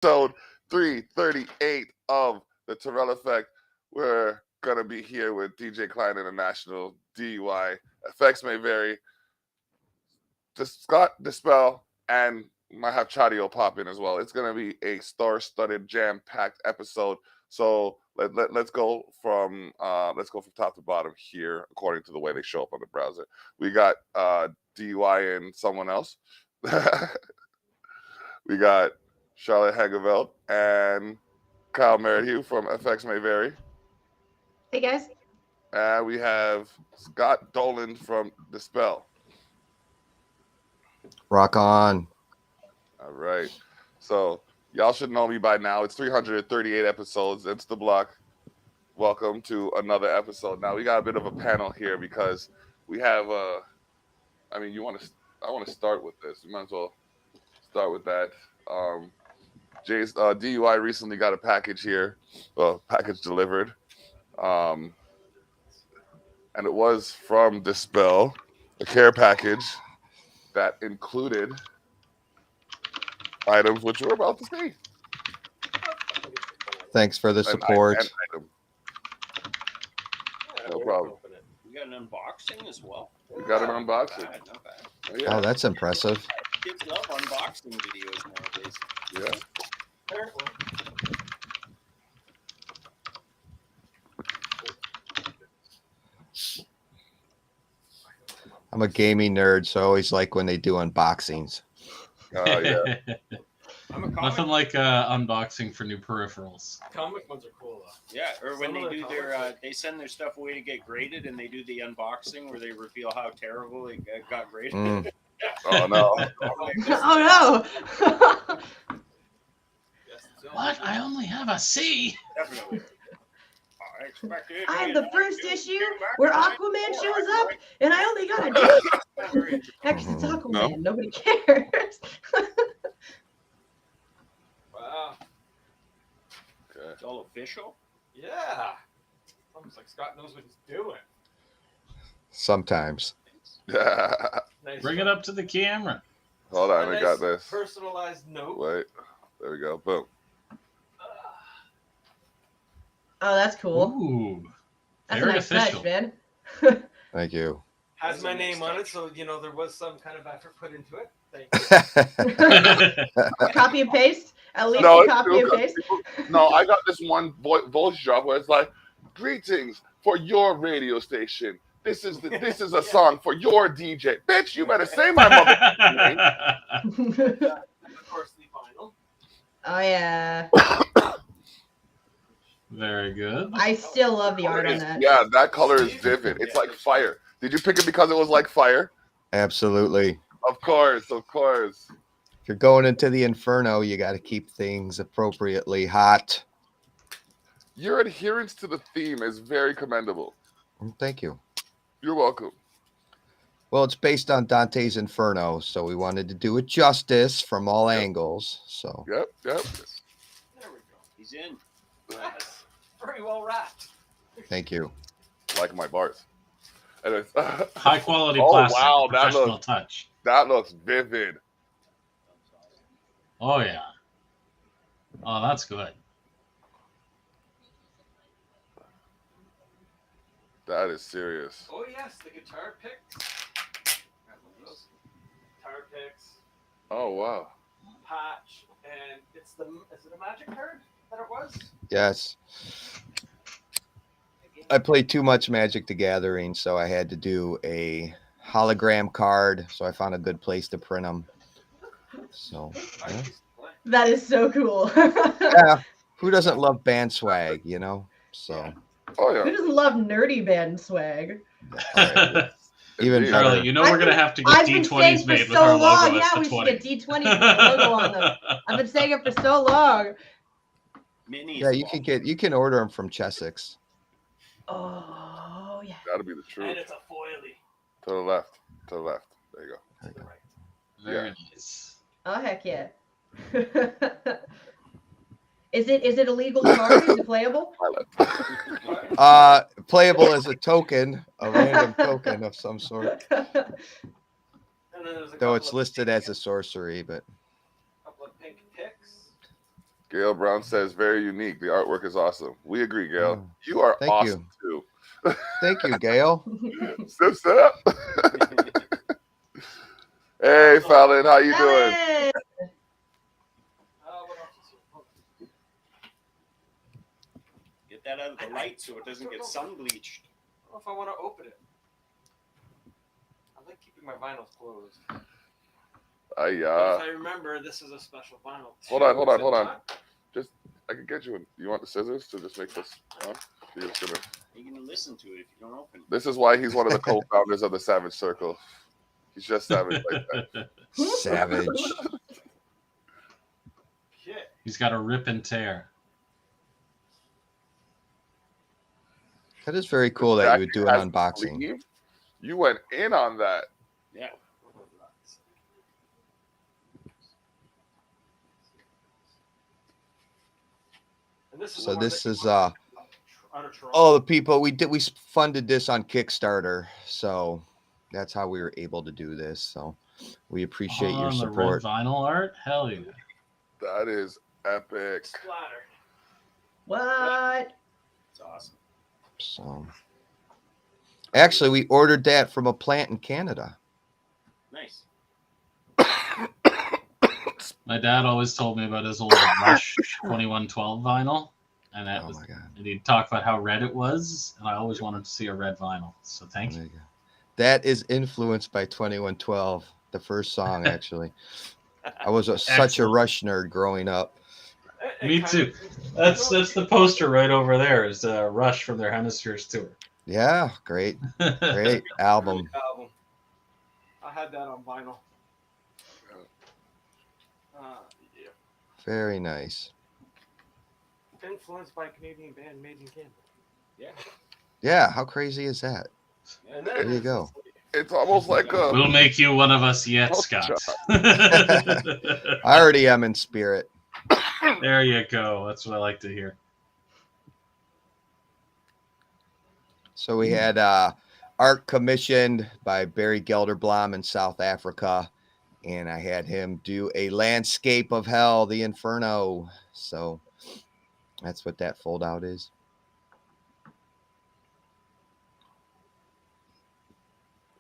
episode 338 of the Terrell Effect. We're gonna be here with DJ Klient International, DUI. Effects may vary. Scott Dispel and might have Chadio pop in as well. It's gonna be a star-studded, jam-packed episode. So let's go from top to bottom here, according to the way they show up on the browser. We got DUI and someone else. We got Charlotte Hageveld and Kyle Merrithew from FX May Vary. Hey guys. And we have Scott Dolan from Dispel. Rock on. All right. So y'all should know me by now. It's 338 episodes. It's the block. Welcome to another episode. Now we got a bit of a panel here because we have I want to start with this. We might as well start with that. Jay's DUI recently got a package here, package delivered, and it was from Dispel, a care package that included items which we're about to see. Thanks for the support. No problem. We got an unboxing as well. We got an unboxing. Not bad. Oh, yeah. Oh, that's impressive. Kids love unboxing videos nowadays. Yeah. I'm a gaming nerd, so I always like when they do unboxings. Oh, yeah. Nothing like unboxing for new peripherals. Comic ones are cool though. Yeah, or when Some they of the do their, comics they send their stuff away to get graded, and they do the unboxing where they reveal how terrible it got graded. Mm. Oh, no. Oh no. What? I only have a C. Definitely. I expected. I have the first issue where Aquaman shows up, and I only got a D. Actually, it's Aquaman. No. Nobody cares. Wow. Okay. It's all official. Yeah. Almost like Scott knows what he's doing. Sometimes. Nice. Bring it up to the camera. Hold on, A I got nice this. Personalized note. Wait. There we go. Boom. Oh, that's cool. Ooh. That's Very a nice official. touch, man. Thank you. Has my name on it, so you know there was some kind of effort put into it. Thank you. Copy and paste. At least No, a it's copy true, and paste. No, I got this one voice drop where it's like, "Greetings for your radio station. This is a song for your DJ." Bitch, you better say my mother. Of course, the final. Oh yeah. Very good. I still love the art on that. Yeah, that color is vivid. It's like fire. Did you pick it because it was like fire? Absolutely. Of course, of course. If you're going into the inferno, you got to keep things appropriately hot. Your adherence to the theme is very commendable. Thank you. You're welcome. Well, it's based on Dante's Inferno, so we wanted to do it justice from all angles. So Yep. There we go. He's in. That's very well wrapped. thank you. Like my bars. Anyways, High quality Oh, plastic. wow, that Professional looks- touch. that looks vivid. Oh yeah. Oh, that's good. That is serious. Oh yes, the guitar picks. Got one of those. Guitar picks, Oh wow. patch, and is it a magic card that it was? Yes. I played too much Magic the Gathering, so I had to do a hologram card. So I found a good place to print them. So I yeah. used to play. That is so cool. Yeah, who doesn't love band swag, you know? So Oh Who yeah. doesn't love nerdy band swag? even Indeed. better. Charlie, you know we're gonna have to get I've been saying D20s for made with so our long. logo Yeah, as we the should 20. get D20 with the logo on them. I've been saying it for so long. Mini. Yeah, you can order them from Chessex. Oh yeah. Gotta be the truth. And it's a foily. To the left. To the left. There you go. Very nice. Oh heck yeah. Is it a legal card? Is it playable? Playable as a token, a random token of some sort. And then there's a Though couple it's of listed as a sorcery, but couple of pink picks. Gail Brown says very unique. The artwork is awesome. We agree, Gail. Oh, You are thank awesome too. Thank you, Gail. Sip, sip. Hey, Fallon, how you doing? Ellen! What else is here? Hold on. Get that out of the light so it doesn't get sun bleached. I don't know if I want to open it. I like keeping my vinyls closed. But if I remember, this is a special vinyl. Hold on. Just, I can get you. You want the scissors to just make this? You're just gonna. You're gonna listen to it if you don't open it. This is why he's one of the co-founders of the Savage Circle. He's just savage like that. Savage. Shit. He's got a rip and tear. That is very cool that you would do an unboxing. Sleeve? You went in on that. Yeah. And this is So the one this that is out of Toronto. oh, the people we funded this on Kickstarter, so that's how we were able to do this. So we appreciate your On the support. red vinyl art? Hell yeah. That is epic. Splatter. What? It's awesome. So actually, we ordered that from a plant in Canada. Nice. My dad always told me about his old Rush 2112 vinyl, and that Oh was, my god! and he'd talk about how red it was, and I always wanted to see a red vinyl. So thank There you. you go. That is influenced by 2112, the first song actually. I was such a Excellent. Rush nerd growing up. Me too. That's the poster right over there. Is Rush from their Hemispheres tour. Yeah, great album. Album. I had that on vinyl. Yeah. Very nice. Influenced by a Canadian band made in Canada. Yeah. Yeah, how crazy is that? And There you go. It's almost like a. We'll make you one of us yet, Oh, Scott. I already am in spirit. There you go. That's what I like to hear. So we had art commissioned by Barry Gelderblom in South Africa, and I had him do a landscape of hell, the Inferno. So that's what that fold out is.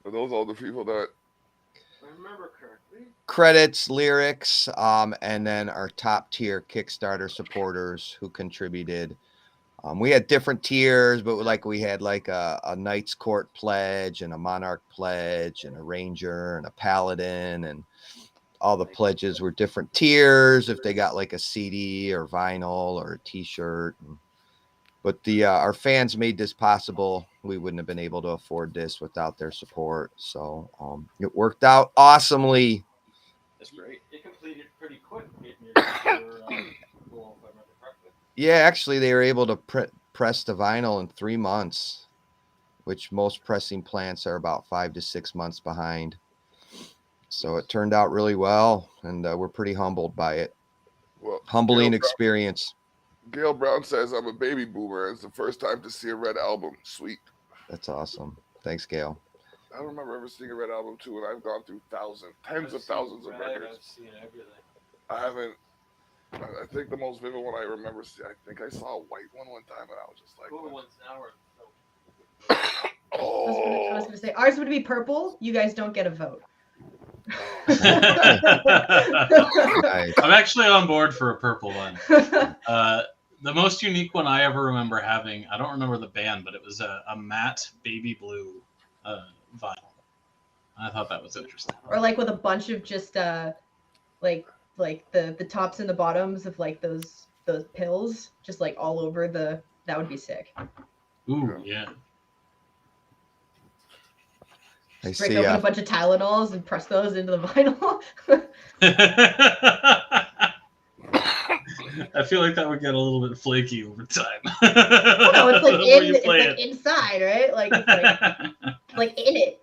For those older people that. If I remember correctly. Credits, lyrics, and then our top tier Kickstarter supporters who contributed. We had different tiers, but like we had like a Knight's Court pledge and a Monarch pledge and a Ranger and a Paladin, and all the pledges were different tiers if they got like a CD or vinyl or a T-shirt. But the our fans made this possible. We wouldn't have been able to afford this without their support. So it worked out awesomely. That's great. It completed pretty quick. Getting your goal, if I remember correctly. Yeah, actually, they were able to press the vinyl in 3 months, which most pressing plants are about 5 to 6 months behind. So it turned out really well, and we're pretty humbled by it. Well, Humbling experience. Gail Brown says I'm a baby boomer. And it's the first time to see a Red album. Sweet. That's awesome. Thanks, Gail. I don't remember ever seeing a Red album too, and I've gone through tens of thousands of records. I've seen everything. I haven't. I think the most vivid one I remember, I think I saw a white one time, and I was just like, Blue what? ones now are. I was Oh, gonna say ours would be purple. You guys don't get a vote. Nice. I'm actually on board for a purple one. The most unique one I ever remember having, I don't remember the band, but it was a matte baby blue vinyl. I thought that was interesting. Or like with a bunch of just like the tops and the bottoms of like those pills just like all over that would be sick. Ooh, yeah. I Break see. open a bunch of Tylenols and press those into the vinyl. I feel like that would get a little bit flaky over time. Oh, no, it's like The more you it's play like inside, right? Like it's like in it.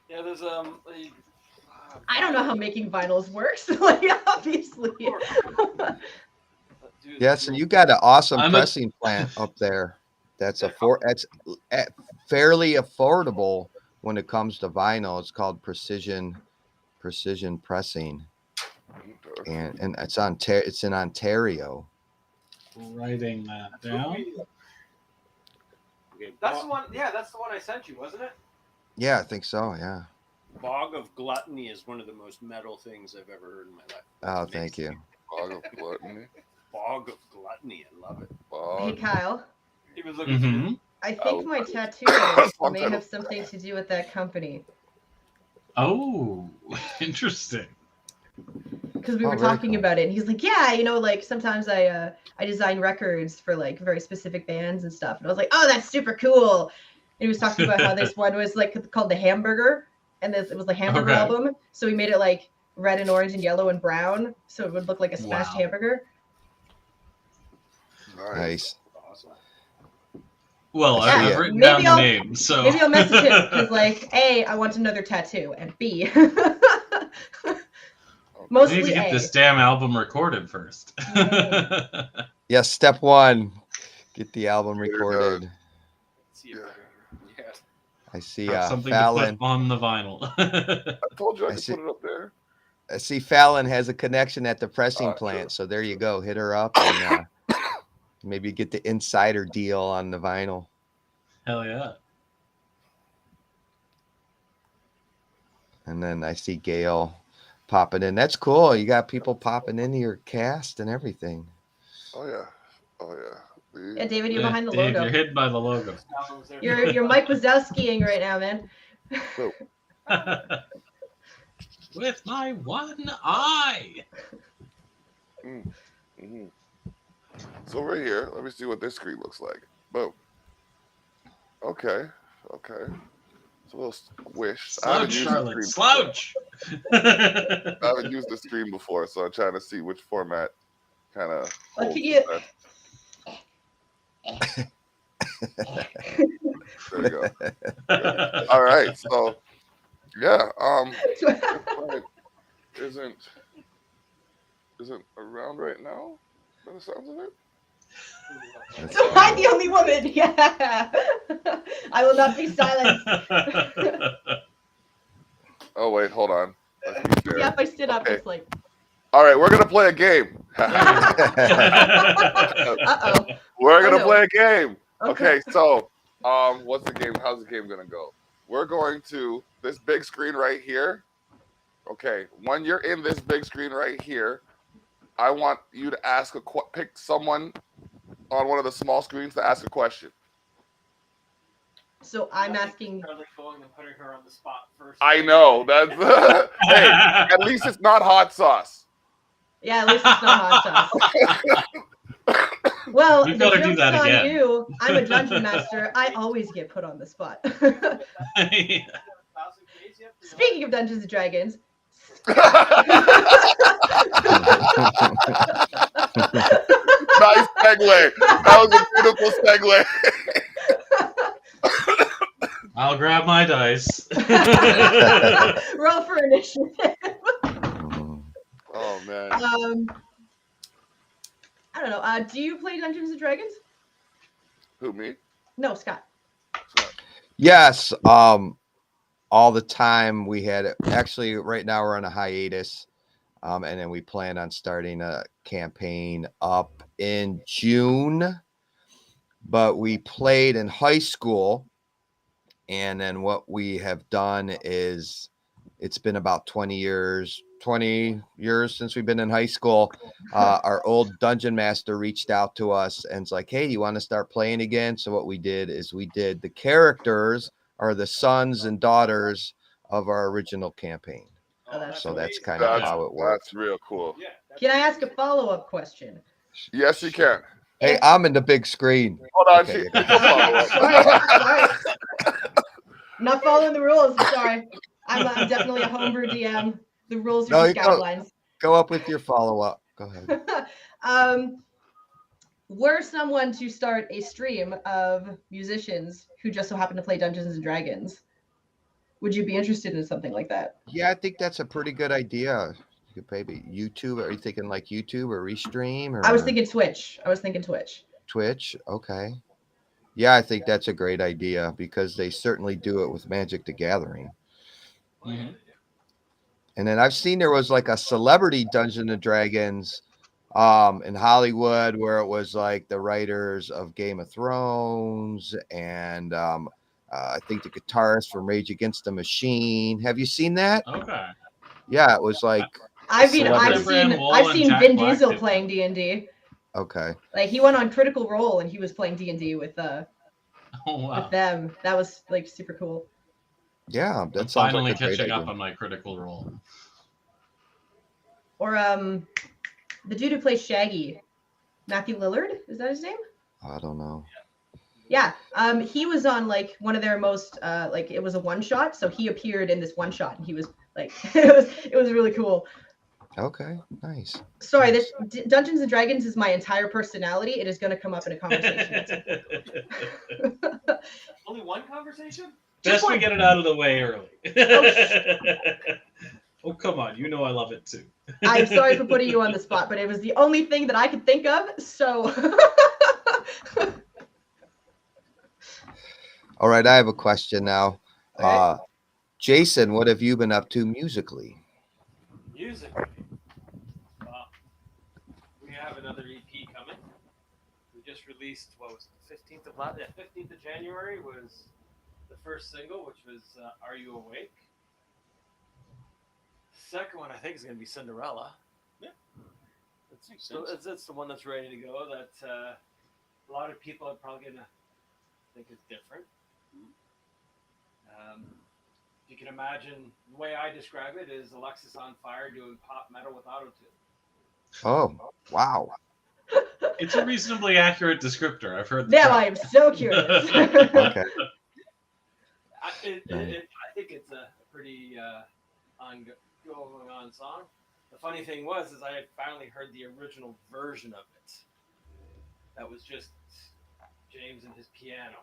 Yeah, there's I don't know how making vinyls works. Like obviously. Dude, Yeah, so you got an awesome I'm a- pressing plant up there. That's that's fairly affordable when it comes to vinyl. It's called precision pressing. and it's in Ontario. Writing that down. Okay, That's the one. Yeah, that's the one I sent you, wasn't it? Yeah, I think so. Yeah. Bog of Gluttony is one of the most metal things I've ever heard in my life. Oh, It's thank amazing. you. Bog of Gluttony. Bog of Gluttony. I love it. Hey, Bog. Kyle. He was looking for Mm-hmm. I think my tattoo Long may title. have something to do with that company. Oh, interesting. Because we Oh, were very talking cool. about it, and he's like, "Yeah, you know, like sometimes I design records for like very specific bands and stuff." And I was like, "Oh, that's super cool." And he was talking about how this one was like called the Hamburger, and it was the Hamburger Okay. album. So we made it like red and orange and yellow and brown, so it would look like a smashed Wow. hamburger. Nice. Awesome. Well, I see I've it. written Maybe down the I'll- name, so Maybe I'll message him because, like, A, I want another tattoo, and B, I need mostly to get A. this damn album recorded first. Yes, step one. Get the album Very good. recorded. Let's see if I can- yeah. I see Have something Fallon. to put on the vinyl. I told you I I could see- put it up there. I see Fallon has a connection at the pressing True. plant, so there you go. Hit her up and maybe get the insider deal on the vinyl. Hell yeah. And then I see Gail popping in. That's cool. You got people popping into your cast and everything. Oh yeah. Oh yeah. Yeah, David, you're behind the Dave, logo. you're hidden by the logo. Albums there. You're Mike Wazowskiing right now, man. With my one eye. Mm-hmm. So right here, let me see what this screen looks like. Boom. Okay. Okay. It's a little squished. I haven't Slouch, used the Charlotte. screen before. Slouch. I haven't used the screen before, so I'm trying to see which format kind of. Well, can you- There you go. All right. So, yeah. Isn't around right now, by the sounds of it. So I'm the only woman. Yeah. I will not be silenced. Oh wait, hold on. Let's be fair. Yeah, if I stood up, Okay. it's like, All right, we're gonna play a game. uh-oh. We're gonna no. play a game. Okay, so what's the game? How's the game gonna go? We're going to this big screen right here. Okay, when you're in this big screen right here, I want you to ask pick someone on one of the small screens to ask a question. So I'm asking. Probably going and putting her on the spot first. I know that's hey. At least it's not hot sauce. Yeah, at least it's not hot sauce. Well, We've the gotta do joke's that on again. you. I'm a dungeon master. I always get put on the spot. Speaking of Dungeons and Dragons. Nice segue. That was a beautiful segue. I'll grab my dice. Roll for initiative. Oh man. I don't know. Do you play Dungeons and Dragons? Who, me? No, Scott. Yes, all the time. We had actually right now we're on a hiatus, and then we plan on starting a campaign up in June. But we played in high school, and then what we have done is it's been about 20 years since we've been in high school. Our old dungeon master reached out to us and it's like, hey, do you want to start playing again? So what we did is we did the characters are the sons and daughters of our original campaign. Oh, that's So that's amazing. kind of how it works. That's real cool. Can I ask a follow-up question? Yes, you can. Hey, I'm in the big screen. Hold on. Okay, she- you're Sorry. Not following the rules. Sorry. I'm definitely a homebrew DM. The rules No, are you just don't. guidelines. Go up with your follow-up. Go ahead. Were someone to start a stream of musicians who just so happen to play Dungeons and Dragons, would you be interested in something like that? Yeah, I think that's a pretty good idea. You could maybe YouTube. Are you thinking like YouTube or Restream? Or I was thinking Twitch. Twitch. Okay. Yeah, I think that's a great idea because they certainly do it with Magic the Gathering. Mhm. And then I've seen there was like a celebrity Dungeons and Dragons in Hollywood where it was like the writers of Game of Thrones and I think the guitarist from Rage Against the Machine. Have you seen that? Okay. Yeah, it was like I mean, I've Celebrity. seen Vin Diesel playing D&D. okay. Like he went on Critical Role and he was playing D&D with Oh wow. them. That was like super cool. Yeah, I'm that sounds finally like a great catching idea. up on my Critical Role. Or the dude who plays Shaggy, Matthew Lillard, is that his name? I don't know. Yeah. He was on like one of their most like it was a one shot, so he appeared in this one shot and he was like it was really cool. Okay, nice. Sorry, Nice. this Dungeons and Dragons is my entire personality. It is going to come up in a conversation. Only one conversation? Best we get it out of the way early. Oh, come on. You know I love it too. I'm sorry for putting you on the spot, but it was the only thing that I could think of. So All right, I have a question now. Okay. Jason, what have you been up to musically? Music. Well, we have another EP coming. We just released, what was it, 15th of January was the first single, which was Are You Awake? Second one, I think, is going to be Cinderella. Yeah. That's the one that's ready to go. That a lot of people are probably going to think is different. You can imagine the way I describe it is Alexis on Fire doing pop metal with autotune. Oh, wow. It's a reasonably accurate descriptor. I've heard. now I am so curious. Okay. I think it's a pretty going on song. The funny thing was I had finally heard the original version of it. That was just James and his piano.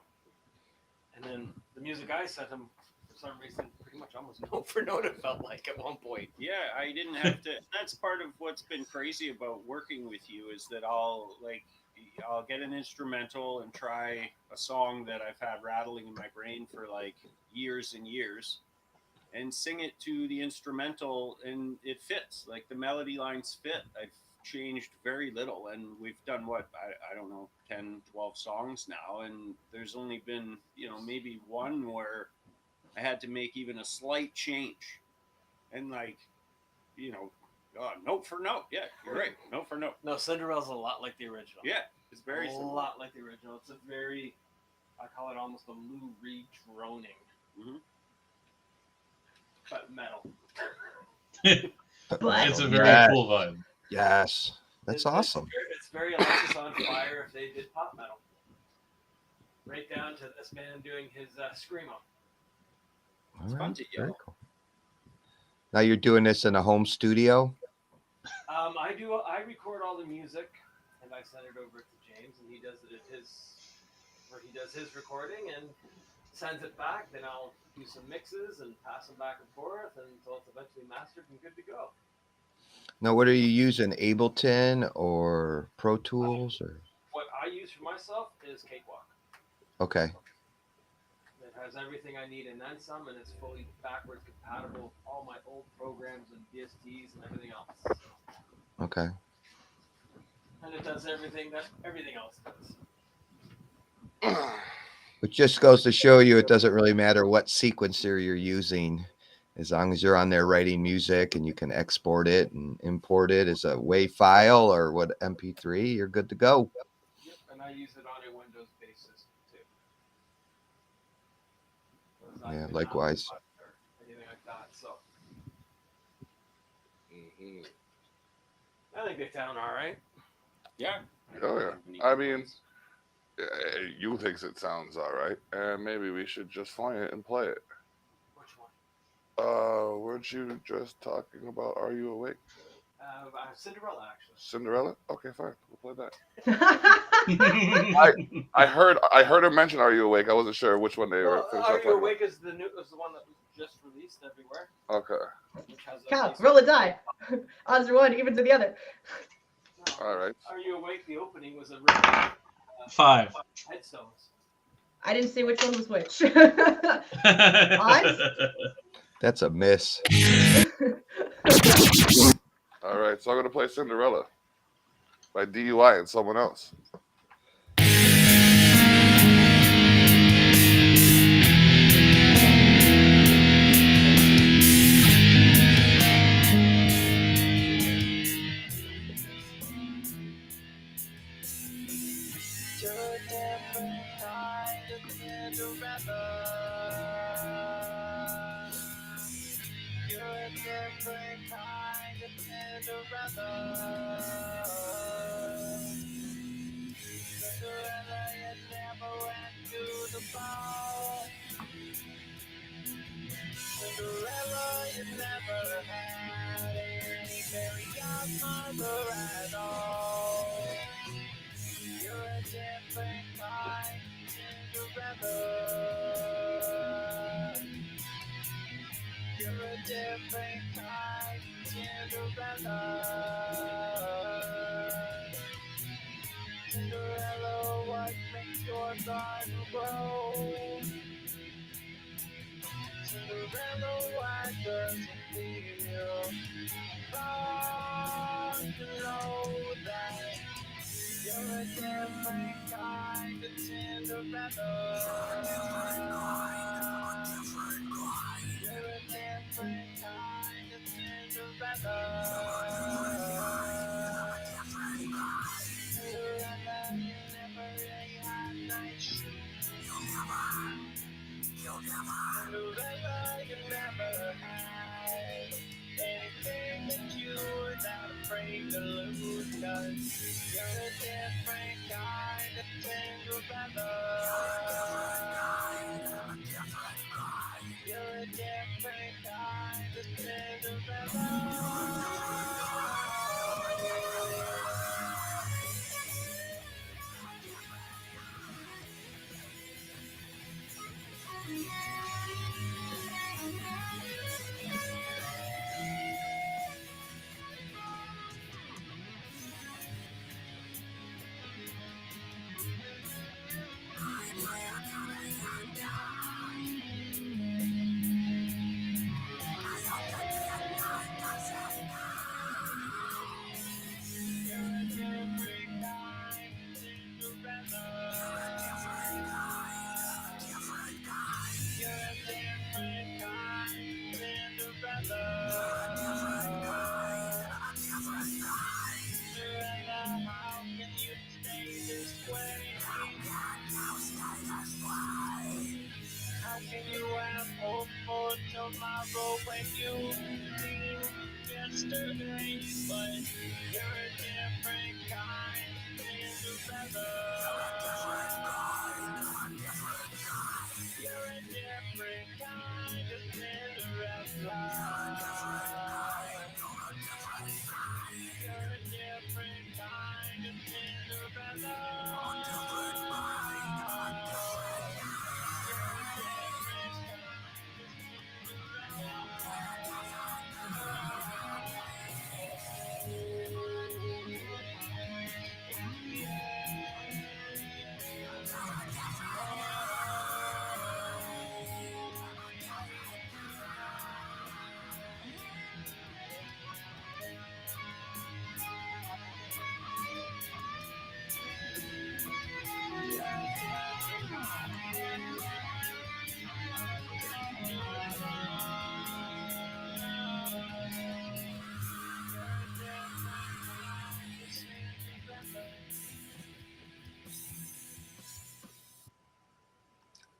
And then the music I sent him, for some reason, pretty much almost note for note, it felt like at one point. Yeah, I didn't have to. That's part of what's been crazy about working with you is that I'll get an instrumental and try a song that I've had rattling in my brain for like years and years, and sing it to the instrumental, and it fits. Like the melody lines fit. I've changed very little, and we've done what I don't know 10, 12 songs now, and there's only been maybe one where I had to make even a slight change, and note for note. Yeah, you're right. Note for note. No, Cinderella's a lot like the original. Yeah, it's very a similar. lot like the original. It's a very, I call it almost a Lou Reed droning, but metal. But It's a very Yeah. cool vibe. Yes. That's awesome. It's very Alexis on Fire if they did pop metal. Right down to this man doing his screamo. All fun right, to very yell. cool. Now you're doing this in a home studio? I record all the music and I send it over to James and he does it at he does his recording and sends it back. Then I'll do some mixes and pass them back and forth until it's eventually mastered and good to go. Now, what are you using? Ableton or Pro Tools? Or What I use for myself is Cakewalk. okay. It has everything I need and then some, and it's fully backwards compatible with all my old programs and DSTs and everything else. Okay. And it does everything that everything else does. Which just goes to show you it doesn't really matter what sequencer you're using. As long as you're on there writing music and you can export it and import it as a WAV file or what MP3, you're good to go. Yep, and I use it on a Windows-based system too. So it's not Yeah, even likewise. or anything like that. So I think they sound all right. Yeah. Oh, yeah. I mean, you thinks it sounds all right, and maybe we should just find it and play it. Which one? Weren't you just talking about Are You Awake? Cinderella, actually. Cinderella? Okay, fine. We'll play that. I heard her mention Are You Awake. I wasn't sure which one they were. Well, Are You Awake is the one that was just released everywhere. Okay. Which has a Cal, nice- roll a die. Odds are one, even to the other. No, All right. Are You Awake? The opening was a really 5. headstones. I didn't see which one was which. That's a miss. All right, so I'm gonna play Cinderella by DUI and someone else.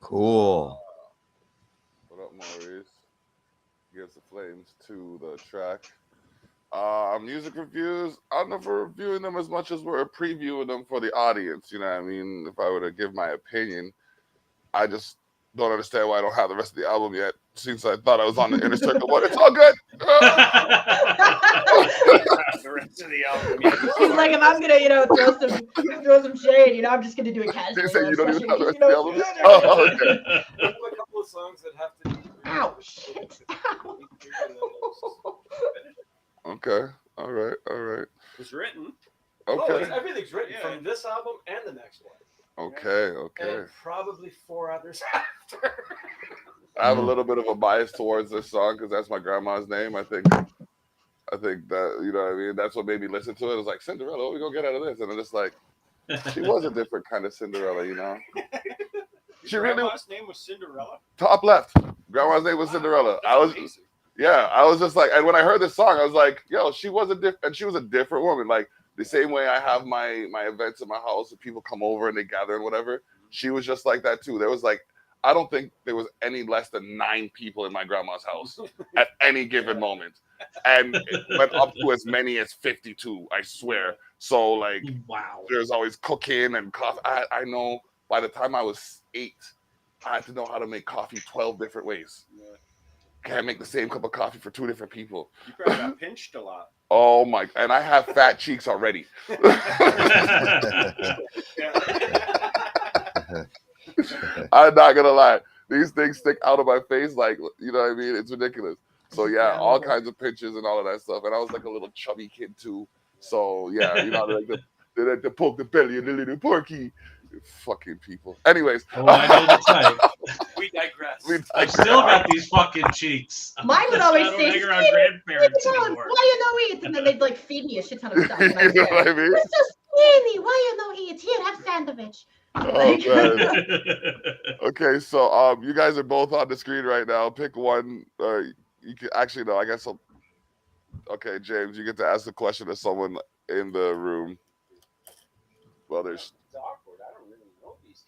Cool. What up, Maurice? Gives the flames to the track. Music reviews. I'm not for reviewing them as much as we're previewing them for the audience. You know what I mean? If I were to give my opinion, I just don't understand why I don't have the rest of the album yet. Since I thought I was on the inner circle, but it's all good. The rest of the album. Yeah. He's like, if I'm gonna, throw some shade, I'm just gonna do it casually. You say you don't even have the rest especially, of the album? Oh, okay. We have a couple of songs that have to be. Ow, shit. Ow. Okay. All right. All right. It's written. Okay. Everything's written Yeah. from this album and the next one. Okay. Okay. And probably 4 others after. I have a little bit of a bias towards this song because that's my grandma's name. I think that, you know what I mean. That's what made me listen to it. It was like, Cinderella, what we gonna get out of this? And I'm just like, she was a different kind of Cinderella, you know. She Your really grandma's name was Cinderella. top left. Grandma's name was Cinderella. That's amazing. I was just like, and when I heard this song, I was like, yo, she was a different woman. Like the same way I have my events in my house and people come over and they gather and whatever. She was just like that too. There was like, I don't think there was any less than 9 people in my grandma's house at any given moment. And it went up to as many as 52, I swear. So like, Wow. there's always cooking and coffee. I know by the time I was 8, I had to know how to make coffee 12 different ways. Yeah. Can't make the same cup of coffee for 2 different people. You probably got pinched a lot. Oh my! And I have fat cheeks already. I'm not gonna lie; these things stick out of my face, like you know what I mean. It's ridiculous. So yeah, all kinds of pinches and all of that stuff. And I was like a little chubby kid too. So yeah, you know, like the poke the belly of the little porky. Fucking people. Anyways, Oh, I know the type. We digress. I've still got these fucking cheeks. Mine would always I don't say, hang around "Skinny, grandparents Why anymore. you no eat?" And then they'd like feed me a shit ton of stuff. And you I'd know say, what I mean? "You're so skinny. Why you no eat? Here, have sandwich." Oh, man. Okay, so you guys are both on the screen right now. Pick one. You can actually no. I guess I'll. Okay, James, you get to ask the question to someone in the room. Well, there's It's awkward. I don't really know these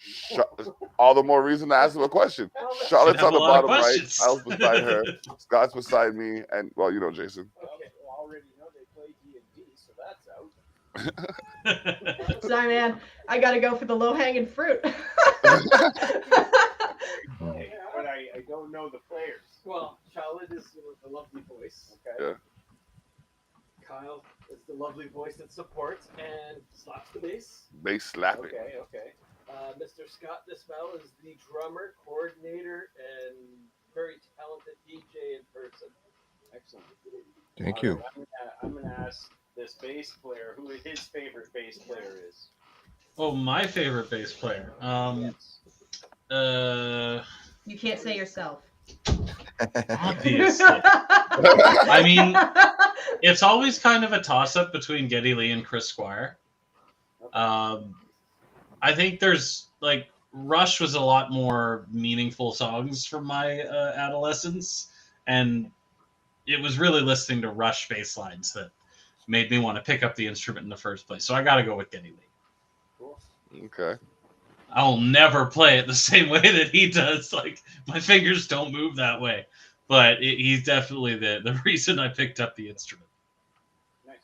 people. all the more reason to ask them a question. Charlotte's Have on a the lot of bottom right. questions. Al's beside her. Scott's beside me, and well, you know Jason. Okay, well, I already know they play D&D, so that's out. Sorry, man. I gotta go for the low-hanging fruit. But I don't know the players. Well, Charlotte is the lovely voice. Okay. Yeah. Kyle is the lovely voice that supports and slaps the bass. Bass slapping. Okay. Mr. Scott Dispel is the drummer, coordinator, and very talented DJ in person. Excellent. Thank you. I'm gonna ask this bass player who his favorite bass player is. Oh, my favorite bass player. You can't say yourself. Obviously. I mean, it's always kind of a toss-up between Geddy Lee and Chris Squire. I think there's like Rush was a lot more meaningful songs from my adolescence, and it was really listening to Rush bass lines that made me want to pick up the instrument in the first place. So I got to go with Geddy Lee. Cool. Okay. I'll never play it the same way that he does. Like my fingers don't move that way, but he's definitely the reason I picked up the instrument. Nice.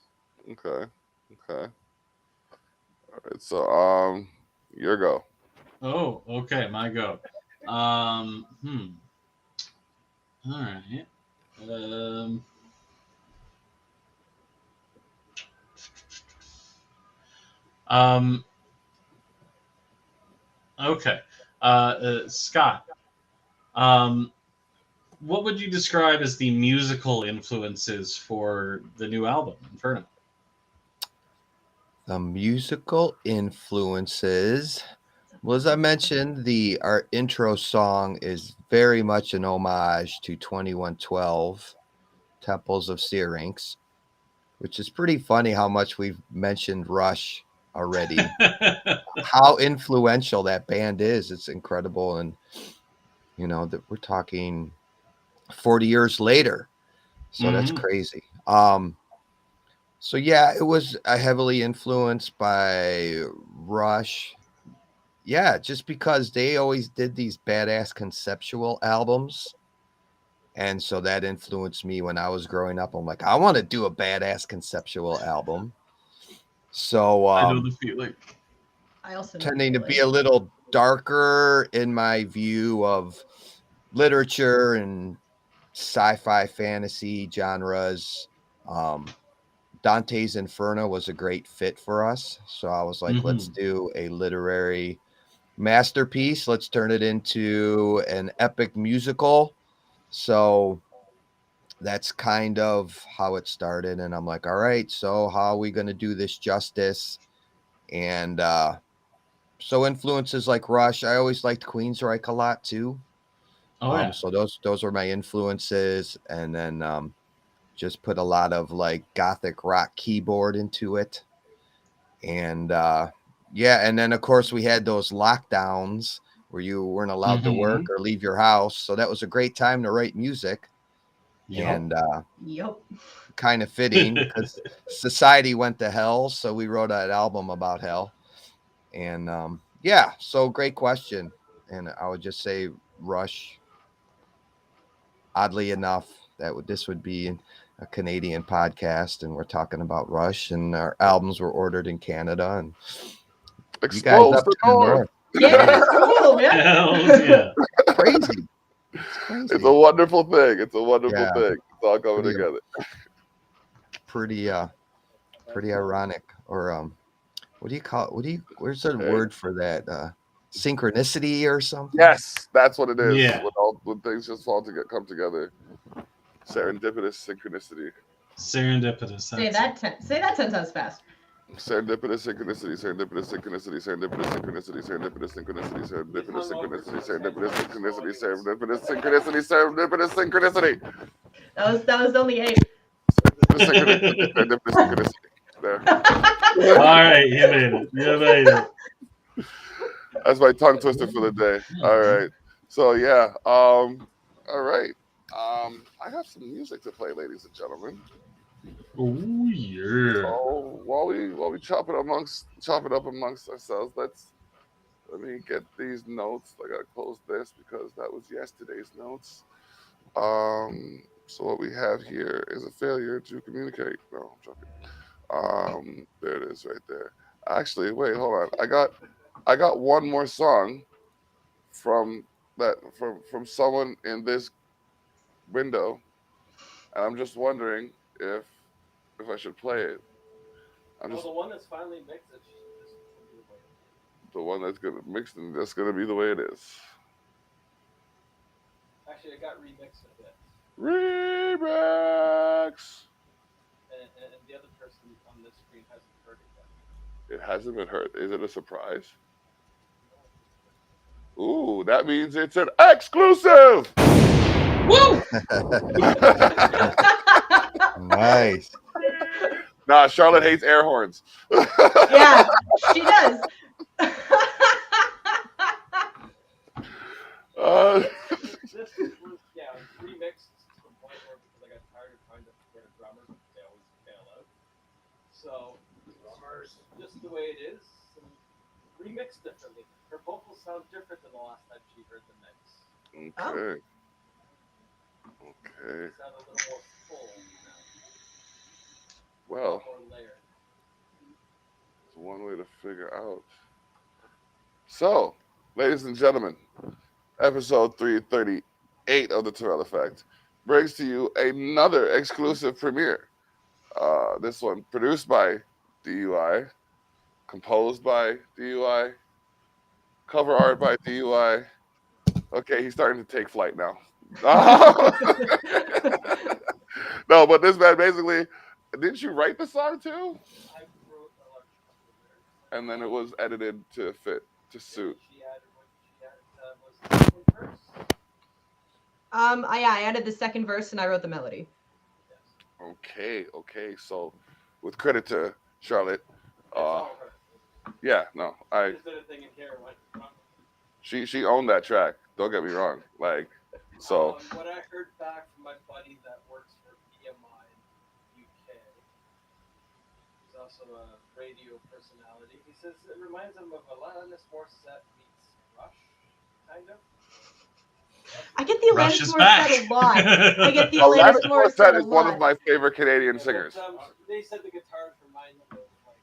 Okay. All right. So your go. Oh, okay, my go. All right. Okay. Scott, what would you describe as the musical influences for the new album, Inferno? The musical influences. Well, as I mentioned, our intro song is very much an homage to 2112, Temples of Syrinx, which is pretty funny how much we've mentioned Rush already. How influential that band is. It's incredible. And, you know, that we're talking 40 years later. So that's crazy. So yeah, it was heavily influenced by Rush. Yeah, just because they always did these badass conceptual albums. And so that influenced me when I was growing up. I'm like, I want to do a badass conceptual album. So I know the feeling. I also know tending to the be feeling. a little darker in my view of literature and sci-fi fantasy genres. Dante's Inferno was a great fit for us. So I was like, let's do a literary masterpiece. Let's turn it into an epic musical. So that's kind of how it started. And I'm like, all right, so how are we going to do this justice? And so influences like Rush. I always liked Queensryche a lot too. Oh yeah. So those were my influences, and then just put a lot of like gothic rock keyboard into it, and yeah, and then of course we had those lockdowns where you weren't allowed to work or leave your house, so that was a great time to write music. Yup. And Yep. kind of fitting because society went to hell, so we wrote an album about hell. And yeah, so great question. And I would just say Rush. Oddly enough, this would be a Canadian podcast, and we're talking about Rush, and our albums were ordered in Canada, and you guys Expose up the to the north. north. Yeah, cool, man. Hells yeah. Crazy. It's crazy. It's a wonderful thing. It's a wonderful Yeah. thing. It's all coming Pretty- together. Pretty ironic, or what do you call it? Where's the Hey. word for that? Synchronicity or something? Yes, that's what it is. Yeah. When things just come together. Serendipitous synchronicity. Serendipitous. Say that's that 10 times fast. Serendipitous synchronicity, serendipitous synchronicity, serendipitous synchronicity, serendipitous synchronicity, serendipitous synchronicity, serendipitous synchronicity, serendipitous synchronicity, serendipitous synchronicity. That was only 8. Serendipitous synchronicity. There. it. All right, you made it. You made it. That's my tongue twister for the day. All right. So yeah. All right. I have some music to play, ladies and gentlemen. Oh yeah. So while we chop it up amongst ourselves, let me get these notes. I gotta close this because that was yesterday's notes. So what we have here is a failure to communicate. No, I'm joking. There it is right there. Actually, wait, hold on. I got one more song from someone in this window, and I'm just wondering if I should play it. The one that's finally mixed. The one that's gonna mix and that's gonna be the way it is. Actually, it got remixed a bit. Remix. And the other person on this screen hasn't heard it yet. It hasn't been heard. Is it a surprise? Ooh, that means it's an exclusive. Woo! Nice. Nah, Charlotte hates air horns. Yeah, she does. This was remixed to the point where because I got tired of trying to get a drummer, they always fail out. So drummers, just the way it is, remixed differently. Her vocals sound different than the last time she heard the mix. Okay. Okay. They sound a little more full now. Well, More layered. it's one way to figure out. So, ladies and gentlemen, episode 338 of the Terrell Effect brings to you another exclusive premiere. This one produced by DUI, composed by DUI, cover art by DUI. Okay, he's starting to take flight now. No, but this man basically, didn't you write the song too? I wrote a large couple of lyrics. And then it was edited to suit. She added what she added was the second verse. I added the second verse and I wrote the melody. Okay. So, with credit to Charlotte, That's all her. yeah, no, I just did a thing in here and went, she owned that track. Don't get me wrong. Like, so what I heard back from my buddy that works for BMI in UK, he's also a radio personality. He says it reminds him of Alanis Morissette meets Rush, kind of. I get the Rush Alanis is Morissette back. a lot. I get the Alanis Alanis Morissette Morissette a is one of lot. my favorite Canadian singers. They said the guitars remind them of like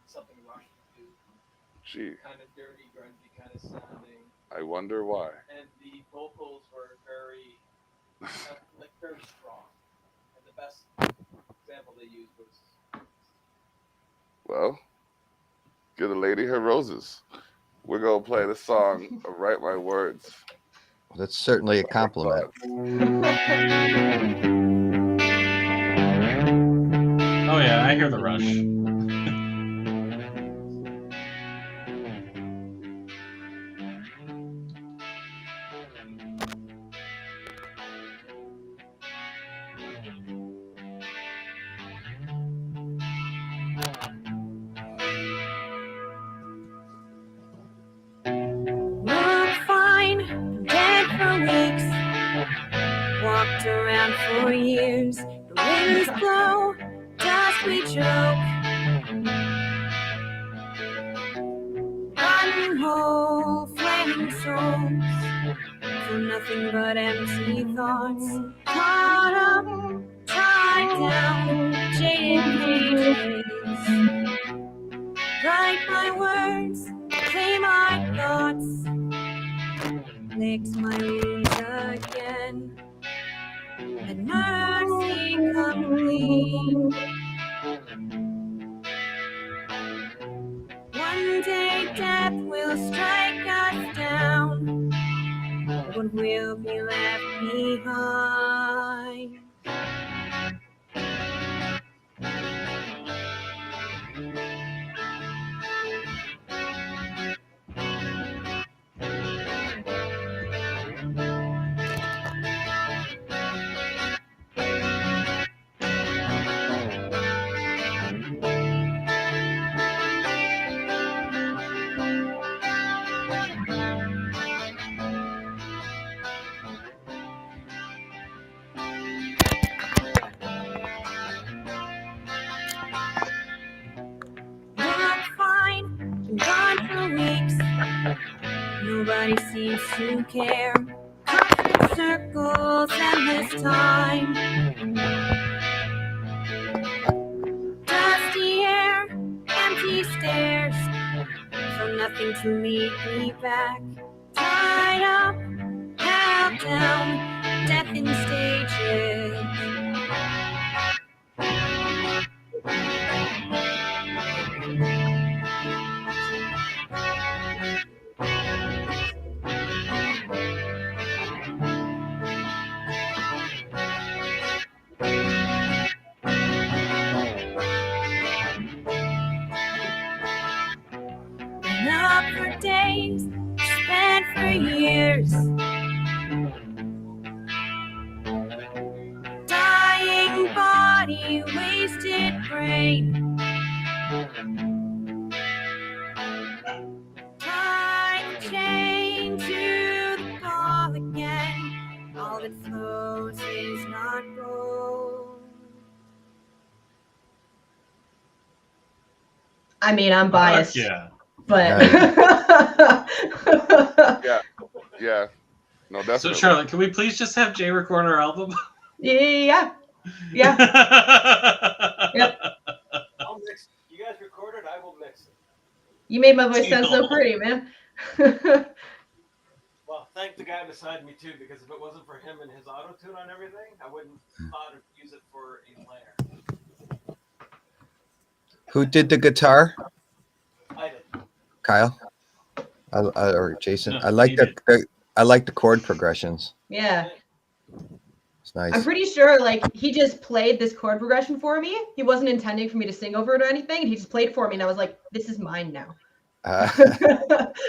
something Rush would do, Gee, kind of dirty, grungy, kind of sounding. I wonder why. And the vocals were very, very strong. And the best example they used was. Well, give the lady her roses. We're gonna play the song "Write My Words." Well, that's certainly a compliment. Oh yeah, I hear the Rush. around for years. The winds blow, dust we choke. Rotten hole, flaming souls, for nothing but empty thoughts. Caught up, tied down, jaded pages. Write my words, say my thoughts. Licked my wounds again. Let mercy come clean. One day death will strike us down. What will be left behind? Look fine, been gone for weeks. Nobody seems to care. Constant circles, endless time. Dusty air, empty stairs. So nothing to lead me back. Tied up, held down, death in stages. Been up for days, spent for years. Dying body, wasted brain. Tie the chain to the ball again. All that flows is not gold. I mean, I'm biased, Yeah. but Yeah. No, So definitely. Charlotte, can we please just have Jay record our album? yeah. Yep. I'll mix. You guys record it. I will mix it. You made my voice sound so Deal. pretty, man. Well, thank the guy beside me too, because if it wasn't for him and his auto tune on everything, I wouldn't thought of use it for a player. Who did the guitar? I did. Kyle? Or Jason? No, I like he I like the chord progressions. Yeah. It's nice. I'm pretty sure like he just played this chord progression for me. He wasn't intending for me to sing over it or anything, and he just played it for me, and I was like, this is mine now.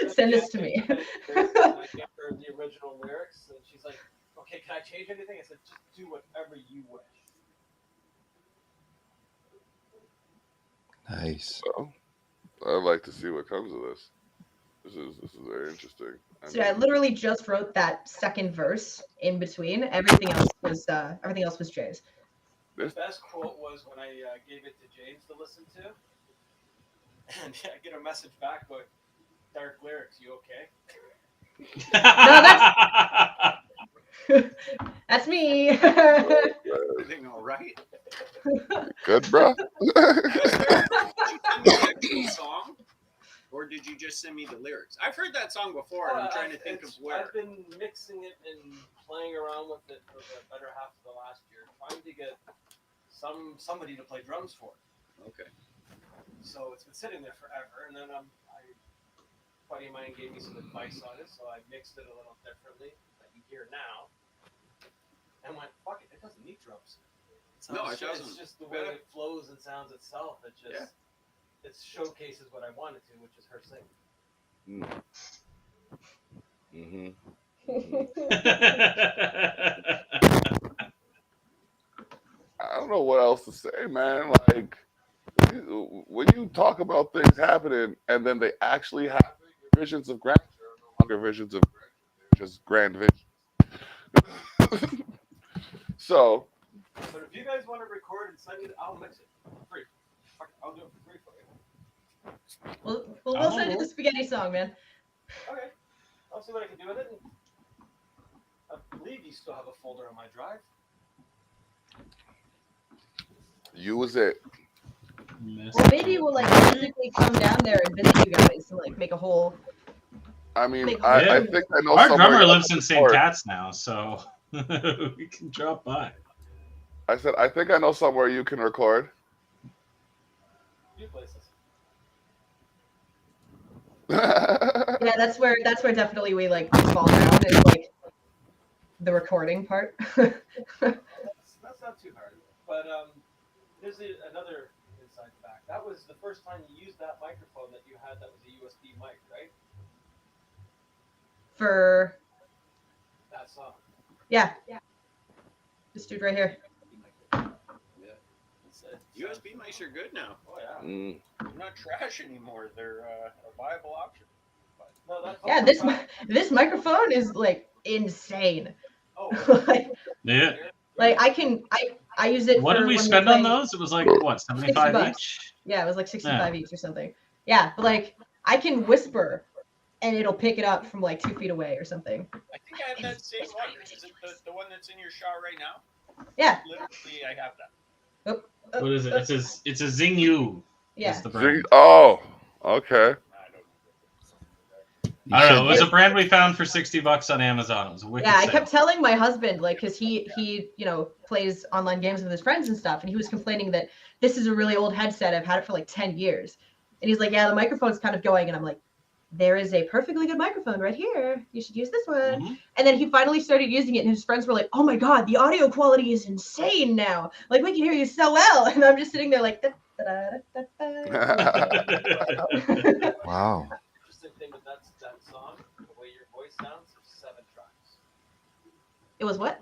Send this to me. I gave her the original lyrics, and she's like, "Okay, can I change anything?" I said, "Just do whatever you wish." Nice. So, I'd like to see what comes of this. This is very interesting. So I literally just wrote that second verse in between. Everything else was Jay's. The best quote was when I gave it to James to listen to, and I get a message back, but dark lyrics, you okay? That's me. Everything all right? Good, bro. Did you send me the actual song, or did you just send me the lyrics? I've heard that song before, and I'm trying to think of where. I've been mixing it and playing around with it for the better half of the last year, trying to get somebody to play drums for it. Okay. So it's been sitting there forever, and then a buddy of mine gave me some advice on it, so I mixed it a little differently that you hear now, and went, fuck it, it doesn't need drums. No, it doesn't. It's just the way it flows and sounds itself. It just it showcases what I wanted to, which is her singing. Mm-hmm. I don't know what else to say, man. Like, when you talk about things happening and then they actually happen, your visions of grandeur are no longer visions of grandeur, they're just grand visions. So, But if you guys want to record and send it, I'll mix it for free. Fuck it, I'll do it for free for you. We'll send you the spaghetti song, man. Okay. I'll see what I can do with it. I believe you still have a folder on my drive. use it. Well, maybe we'll like physically come down there and visit you guys and like make a whole. I mean, Make I Yeah. think I know Our somewhere. drummer you lives can in St. record. Cat's now, so we can drop by. I said, I think I know somewhere you can record. Few places. Yeah, that's where definitely we like fall down is like the recording part. That's not too hard. But there's another inside fact. That was the first time you used that microphone that you had that was a USB mic, right? For That song. yeah. This dude right here. It's a USB mics are good now. Oh yeah. Mm. They're not trash anymore. They're a viable option. But No, that's Yeah, this microphone is like insane. Oh, like Yeah. I use it. What for did we when spend we're on playing- those? It was like what, 75 $60. each? Yeah, it was like 65 each or something. Yeah, but like I can whisper and it'll pick it up from like 2 feet away or something. I think I have that same one. Is it the one that's in your shot right now? Yeah. Literally, I have that. What is it? It's a Zingu. Yeah. Is the brand. Oh, okay. I don't know. It was a brand we found for $60 on Amazon. It was a wicked Yeah, I sale. kept telling my husband, like, because he plays online games with his friends and stuff, and he was complaining that this is a really old headset. I've had it for like 10 years. And he's like, yeah, the microphone's kind of going. And I'm like, there is a perfectly good microphone right here. You should use this one. Mhm. And then he finally started using it, and his friends were like, oh my God, the audio quality is insane now. Like, we can hear you so well. And I'm just sitting there like, da, da, da, da, da. Wow. interesting thing with that song, the way your voice sounds, there's 7 tracks. It was what?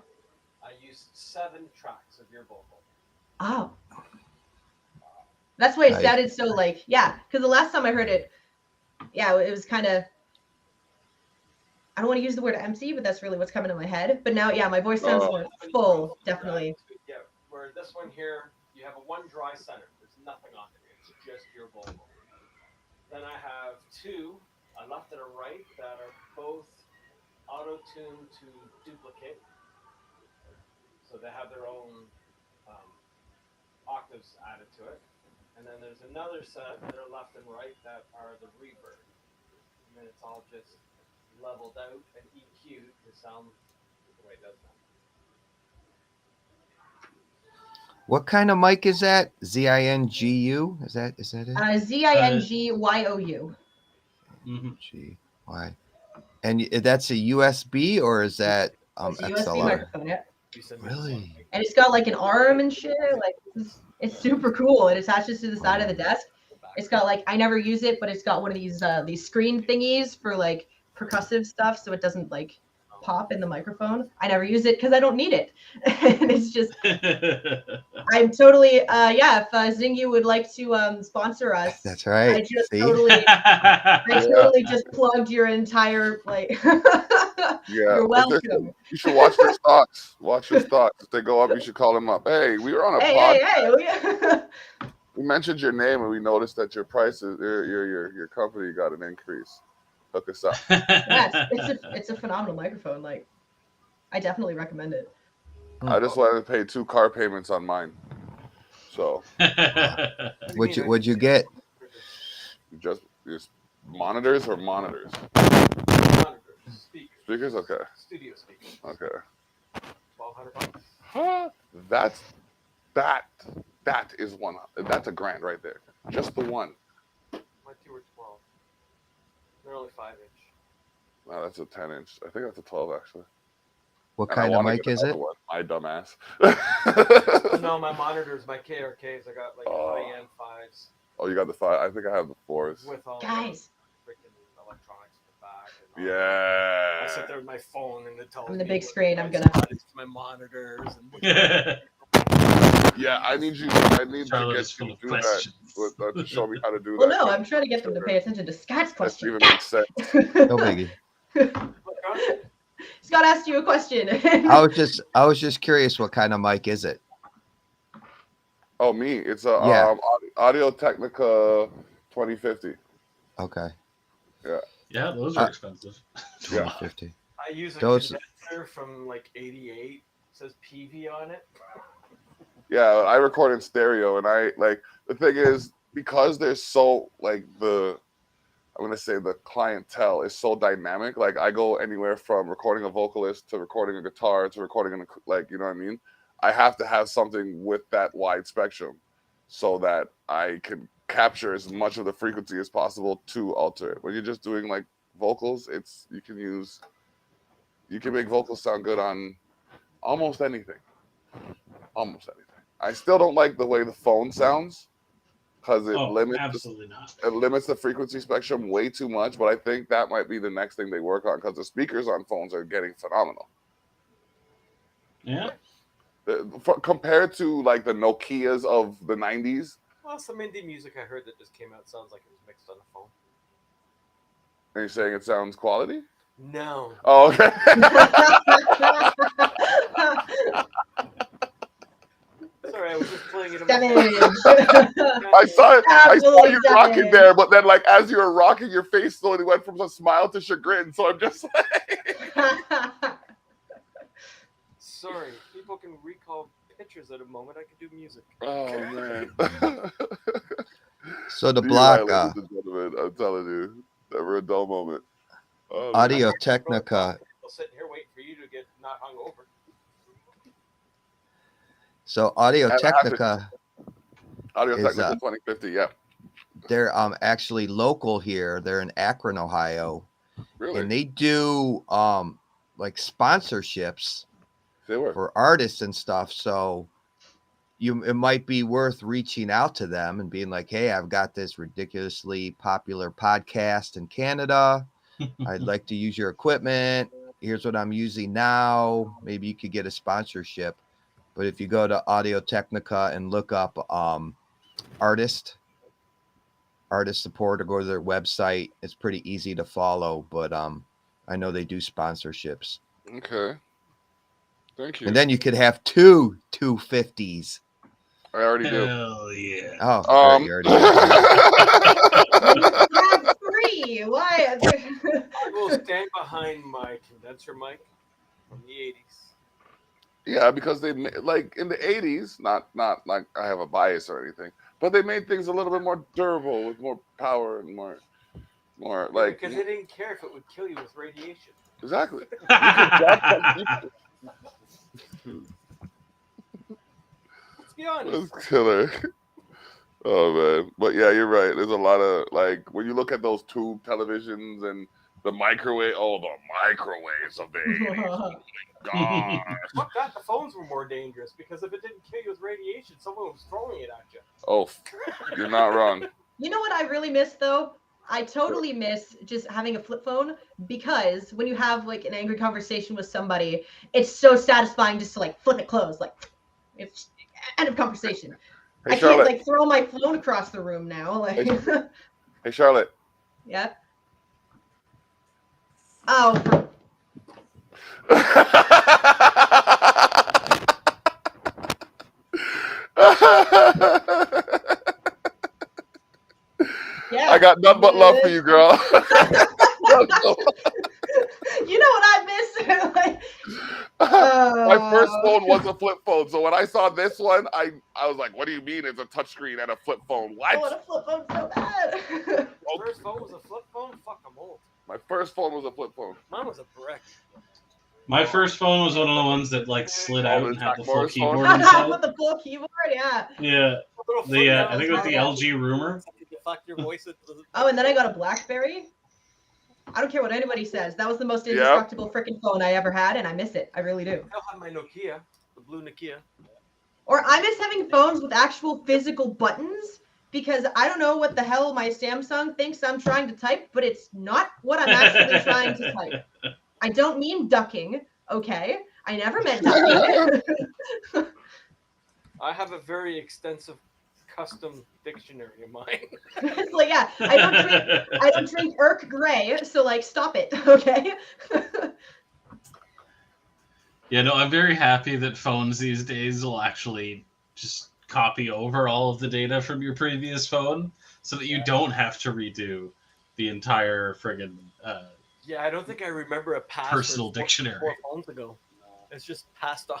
I used 7 tracks of your vocal. Oh. That's why it Nice. sounded so like, yeah, because the last time I heard it, yeah, it was kind of, I don't want to use the word empty, but that's really what's coming to my head. But now, yeah, my voice sounds more full, definitely. Yeah, where this one here, you have a 1 dry center. There's nothing on it. It's just your vocal. Then I have 2, a left and a right, that are both auto-tuned to duplicate. So they have their own octaves added to it. And then there's another set that are left and right that are the reverb. And then it's all just leveled out and EQ'd to sound the way it does now. What kind of mic is that? Zingu? Is that it? Zingyu. Mhm. G-Y. And that's a USB or is that It's a USB XLR? microphone, yeah. You send me Really? And it's got like an arm and shit. Like, it's super cool. It attaches to the side of the desk. It's got like, I never use it, but it's got one of these screen thingies for like percussive stuff, so it doesn't like pop in the microphone. I never use it because I don't need it. And it's just, I'm totally, yeah, if Zingu would like to sponsor us, That's right. I just See? totally just plugged your entire, like, Yeah. you're But this- welcome. you should watch their stocks. Watch their stocks. If they go up, you should call them up. Hey, we were on a podcast. Hey. We mentioned your name and we noticed that your prices, your company got an increase. Hook us up. Yeah, it's a phenomenal microphone. Like, I definitely recommend it. I just wanted to pay 2 car payments on mine. So What'd you get? just monitors or monitors? monitors, speakers, Speakers? Okay. studio speakers. Okay. $1,200. Huh? That is one. That's $1,000 right there. Just the one. My 2 were 12. They're only 5-inch. No, that's a 10-inch. I think that's a 12 actually. What And I kind of wanna mic get is it? another one. My dumbass. No, my monitors, my KRKs, I got like Oh. high-end 5s Oh, you got the 5. I think I have the 4s. with all Guys, the freaking electronics in the back. And all Yeah. I sit there with my phone and it tells On the me big what screen, the I'm price gonna- is to my monitors and which Yeah, I need Charlotte to is get full you of to do that. questions. To show me how to do well, that. no, I'm trying to get them to pay attention to Scott's That question. even makes sense. No biggie. What content? Scott asked you a question. I was just curious, what kind of mic is it? Oh, me. It's a Yeah. Audio Technica 2050. Okay. Yeah, those are expensive. 2050. I use a Those- condenser from like '88. It says PV on it. Yeah, I record in stereo, and I like the thing is because they're so like I'm gonna say the clientele is so dynamic. Like I go anywhere from recording a vocalist to recording a guitar to recording like, you know what I mean? I have to have something with that wide spectrum so that I can capture as much of the frequency as possible to alter it. When you're just doing like vocals, you can make vocals sound good on almost anything. Almost anything. I still don't like the way the phone sounds because it Absolutely not. it limits the frequency spectrum way too much. But I think that might be the next thing they work on because the speakers on phones are getting phenomenal. Yeah. Compared to like the Nokias of the 90s. Well, some indie music I heard that just came out sounds like it was mixed on the phone. Are you saying it sounds quality? No. Oh, okay. Sorry, I was just playing it. I saw it. I saw you rocking there, but then like as you were rocking, your face slowly went from a smile to chagrin. So I'm just like, sorry, people can recall pictures at a moment. I could do music. oh man. So the DUI, block, ladies and gentlemen, I'm telling you, never a dull moment. Oh, Audio Technica. People sitting here waiting for you to get not hung over. So Audio That happened. Technica, Audio is, Technica 2050, yeah. they're actually local here. They're in Akron, Ohio, Really? and they do like sponsorships They were. for artists and stuff. So it might be worth reaching out to them and being like, hey, I've got this ridiculously popular podcast in Canada. I'd like to use your equipment. Here's what I'm using now. Maybe you could get a sponsorship. But if you go to Audio Technica and look up artist support or go to their website, it's pretty easy to follow. But I know they do sponsorships. Okay. Thank you. And then you could have two 250s. I already do. Hell yeah. Oh, you already That's three. Why? I will stand behind my condenser mic from the '80s. Yeah, because they like in the 80s, not like I have a bias or anything, but they made things a little bit more durable with more power and more like Because they didn't care if it would kill you with radiation. exactly. Let's be honest. That's killer. Oh man, but yeah, you're right. There's a lot of like when you look at those tube televisions and the microwave. Oh, the microwaves of the 80s. Oh my God. Fuck that. The phones were more dangerous because if it didn't kill you with radiation, someone was throwing it at you. Oh, you're not wrong. You know what I really miss though? I totally miss just having a flip phone because when you have like an angry conversation with somebody, it's so satisfying just to like flip it closed, like it's end of conversation. Hey, I Charlotte. can't like throw my phone across the room now. Like, Hey, Charlotte. yeah. Oh, yeah. I got nothing but love for you, girl. You know what I miss? Like, My first phone was a flip phone, so when I saw this one, I was like, "What do you mean it's a touchscreen and a flip phone? I want What?" a flip phone so bad. First phone was a flip phone? Fuck, I'm old. My first phone was a flip phone. Mine was a brick. My first phone was one of the ones that like slid out and had the full Morris phone? keyboard inside. With the full keyboard, yeah. Yeah, Little the footnote I think it was the was LG Rumor. to deflect your voice. Oh, and then I got a BlackBerry. I don't care what anybody says. That was the most indestructible freaking phone I ever had, and I miss it. I really do. I still have my Nokia, the blue Nokia. Or I miss having phones with actual physical buttons because I don't know what the hell my Samsung thinks I'm trying to type, but it's not what I'm actually trying to type. I don't mean ducking, okay? I never meant ducking. I have a very extensive custom dictionary of mine. It's like, yeah, I don't drink Earl Grey, so like, stop it, okay? Yeah, no, I'm very happy that phones these days will actually just copy over all of the data from your previous phone so that you don't have to redo the entire friggin' Yeah, I don't think I remember a password personal dictionary. 4 phones ago. It's just passed on.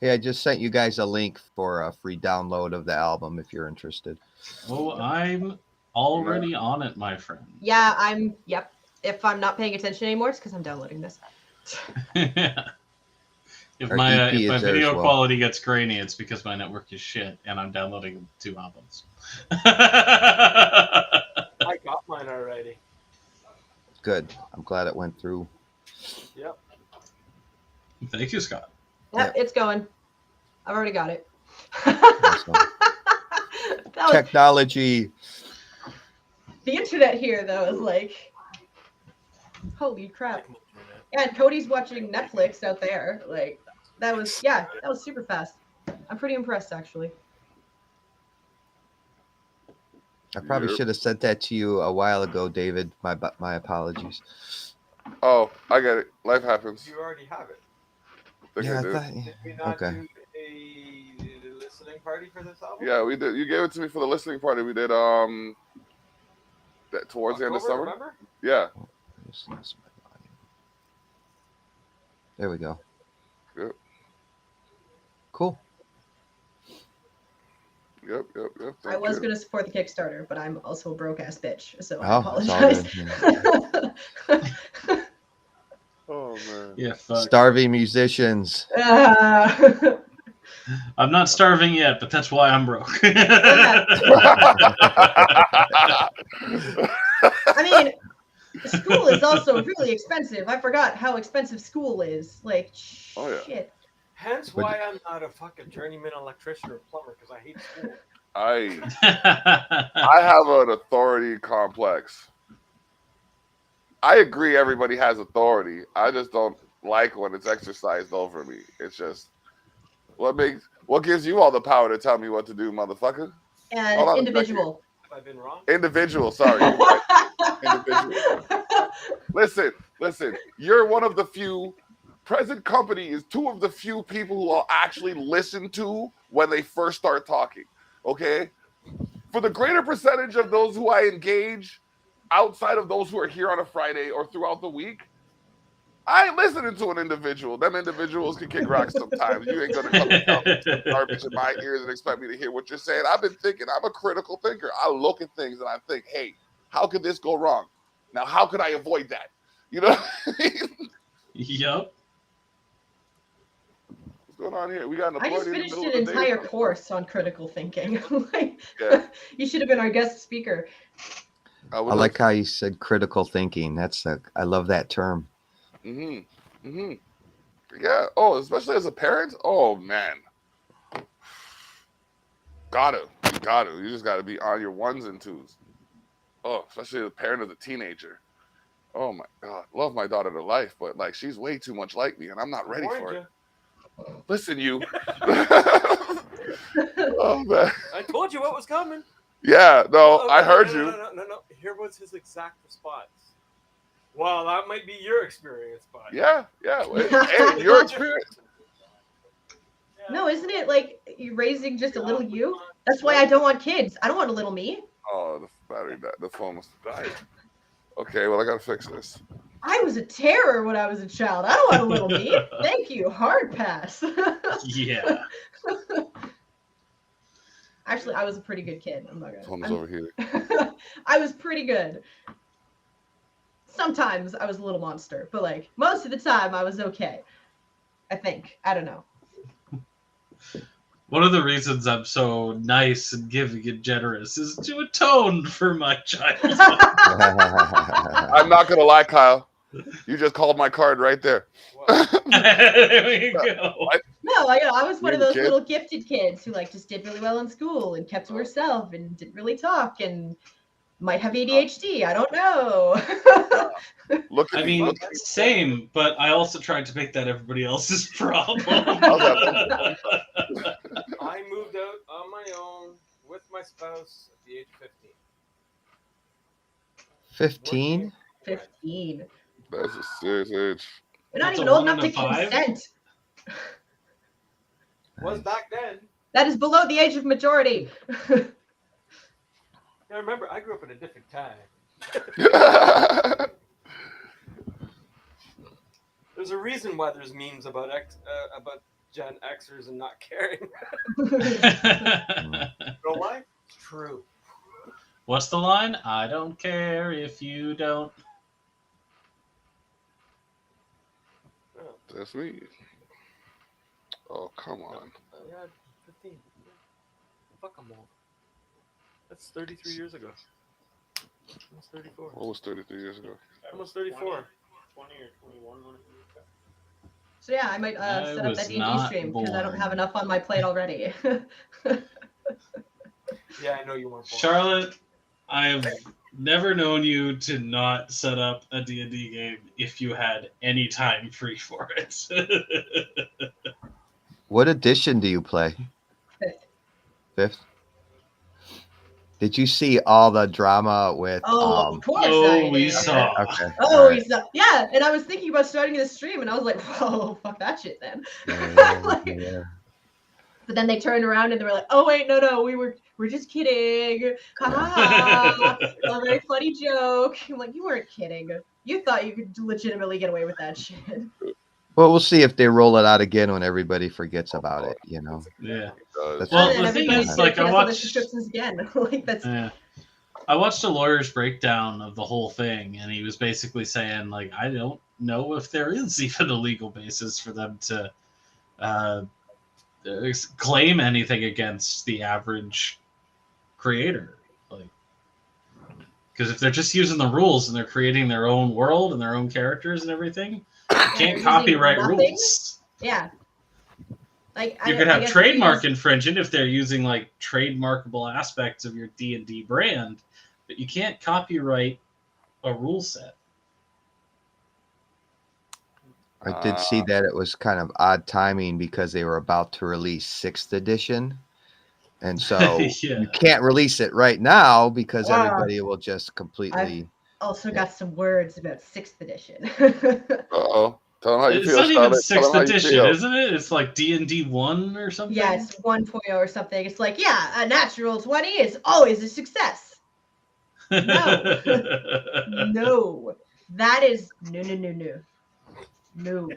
Hey, I just sent you guys a link for a free download of the album if you're interested. Oh, I'm already on it, my friend. Yeah, yep. If I'm not paying attention anymore, it's because I'm downloading this. If Our my EP is there video as well. quality gets grainy, it's because my network is shit and I'm downloading 2 albums. I got mine already. Good. I'm glad it went through. Yep. Thank you, Scott. Yep, it's going. I've already got it. Awesome. That was, Technology. the internet here, though, is like, holy crap. Yeah, and Cody's watching Netflix out there. Like, that was super fast. I'm pretty impressed, actually. I probably Yep. should have sent that to you a while ago, David. My apologies. Oh, I get it. Life happens. You already have it. Think Yeah, I I did. thought, Did we not okay. do a listening party for this album? Yeah, we did. You gave it to me for the listening party. We did that towards the end of October, summer. remember? Yeah. There we go. Yep. Cool. Yep. I was going to support the Kickstarter, but I'm also a broke ass bitch, so I Oh, it's all apologize. Oh man. Yeah, fuck. Starving musicians. I'm not starving yet, but that's why I'm broke. I mean, school is also really expensive. I forgot how expensive school is. Like, Oh, yeah. shit. Hence But- why I'm not a fucking journeyman electrician or plumber, because I hate school. I have an authority complex. I agree everybody has authority. I just don't like when it's exercised over me. It's just what gives you all the power to tell me what to do, motherfucker? And Hold on a individual. Have I been wrong? Individual, sorry. You're right. Individual. Listen, you're one of the few. Present company is 2 of the few people who I'll actually listen to when they first start talking. Okay? For the greater percentage of those who I engage outside of those who are here on a Friday or throughout the week, I ain't listening to an individual. Them individuals can kick rocks sometimes. You ain't gonna come and tell me garbage in my ears and expect me to hear what you're saying. I've been thinking. I'm a critical thinker. I look at things and I think, hey, how could this go wrong? Now, how could I avoid that? You know? Yep. What's going on here? We got an I just party in the finished middle an of the day. entire course on critical thinking. Like, Yeah. you should have been our guest speaker. I like how you said critical thinking. I love that term. Yeah. Oh, especially as a parent. Oh man. You just gotta be on your 1s and 2s. Oh, especially as a parent of a teenager. Oh my God. Love my daughter to life, but like she's way too much like me and I'm not ready for it. Listen, you. Oh man. I told you what was coming. Yeah, no, Oh, I heard you. No. Here was his exact response. Well, that might be your experience, but Yeah. Hey, your experience. No, isn't it like you're raising just a little you? That's why I don't want kids. I don't want a little me. Oh, the battery died. The phone must have died. Okay, well I gotta fix this. I was a terror when I was a child. I don't want a little me. Thank you. Hard pass. Yeah. Actually, I was a pretty good kid. I'm not Phone's gonna. overheating. I was pretty good. Sometimes I was a little monster, but like most of the time I was okay. I think. I don't know. One of the reasons I'm so nice and giving and generous is to atone for my childhood. I'm not gonna lie, Kyle. You just called my card right there. There we go. No, I was one of You those kid. little gifted kids who like just did really well in school and kept to herself and didn't really talk and might have ADHD. I don't know. Look at I me. mean, Look at me. same, but I also tried to make that everybody else's problem. I moved out on my own with my spouse at the age of 15. 15? 15. That's a serious age. You're not That's even a old 1 enough to and a 5? consent. Was back then. That is below the age of majority. Yeah, remember, I grew up at a different time. There's a reason why there's memes about Gen Xers and not caring. Don't lie? It's true. What's the line? I don't care if you don't. That's me. Oh, come on. Yeah, 15. Fuck them all. That's 33 years ago. Almost 34. What was 33 years ago? Almost 34. 20 or 21. So yeah, I might I set up was that D&D not stream because I don't born. have enough on my plate already. Yeah, I know you weren't born. Charlotte, I've never known you to not set up a D&D game if you had any time free for it. What edition do you play? Fifth. Fifth? Did you see all the drama with? Of course. Oh, I we did. saw. Okay. Oh, all right. he's yeah, and I was thinking about starting this stream, and I was like, "Oh, fuck that shit, then." Yeah. But then they turned around and they were like, "Oh wait, no, we're just kidding. Ha a very funny joke." I'm like, "You weren't kidding. You thought you could legitimately get away with that shit." Well, we'll see if they roll it out again when everybody forgets about it. You know. Yeah. That's Well, And the thing everybody's is, gonna like, I cancel their watched. subscriptions again. Like that's Yeah. I watched a lawyer's breakdown of the whole thing, and he was basically saying, like, I don't know if there is even a legal basis for them to claim anything against the average creator. Like, because if they're just using the rules and they're creating their own world and their own characters and everything, you they're can't using copyright nothing. rules. yeah. Like You I- could I have guess trademark because- infringement if they're using like trademarkable aspects of your D&D brand, but you can't copyright a rule set. I did see that it was kind of odd timing because they were about to release 6th edition. And so Yeah. you can't release it right now because Wow. everybody will just completely. Also got some words about 6th edition. Uh-oh. Tell them how you It's feel, not even Charlotte. Tell them 6th how you edition, feel. isn't it? It's like D&D 1 or something. Yeah, it's 1.0 or something. It's like, yeah, a natural 20 is always a success. No. No. That is no.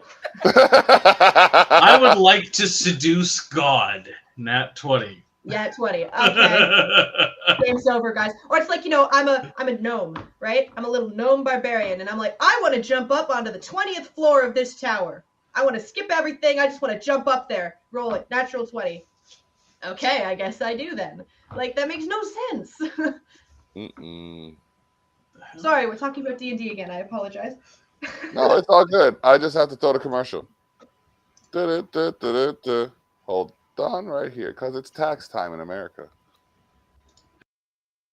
I would like to seduce God. Nat 20. Yeah, 20. Okay. Game's over, guys. Or it's like, I'm a gnome, right? I'm a little gnome barbarian, and I'm like, I want to jump up onto the 20th floor of this tower. I want to skip everything. I just want to jump up there. Roll it. Natural 20. Okay, I guess I do then. Like, that makes no sense. Mm-mm. Sorry, we're talking about D&D again. I apologize. No, it's all good. I just have to throw the commercial. Da-da-da-da-da-da. Hold on right here, because it's tax time in America.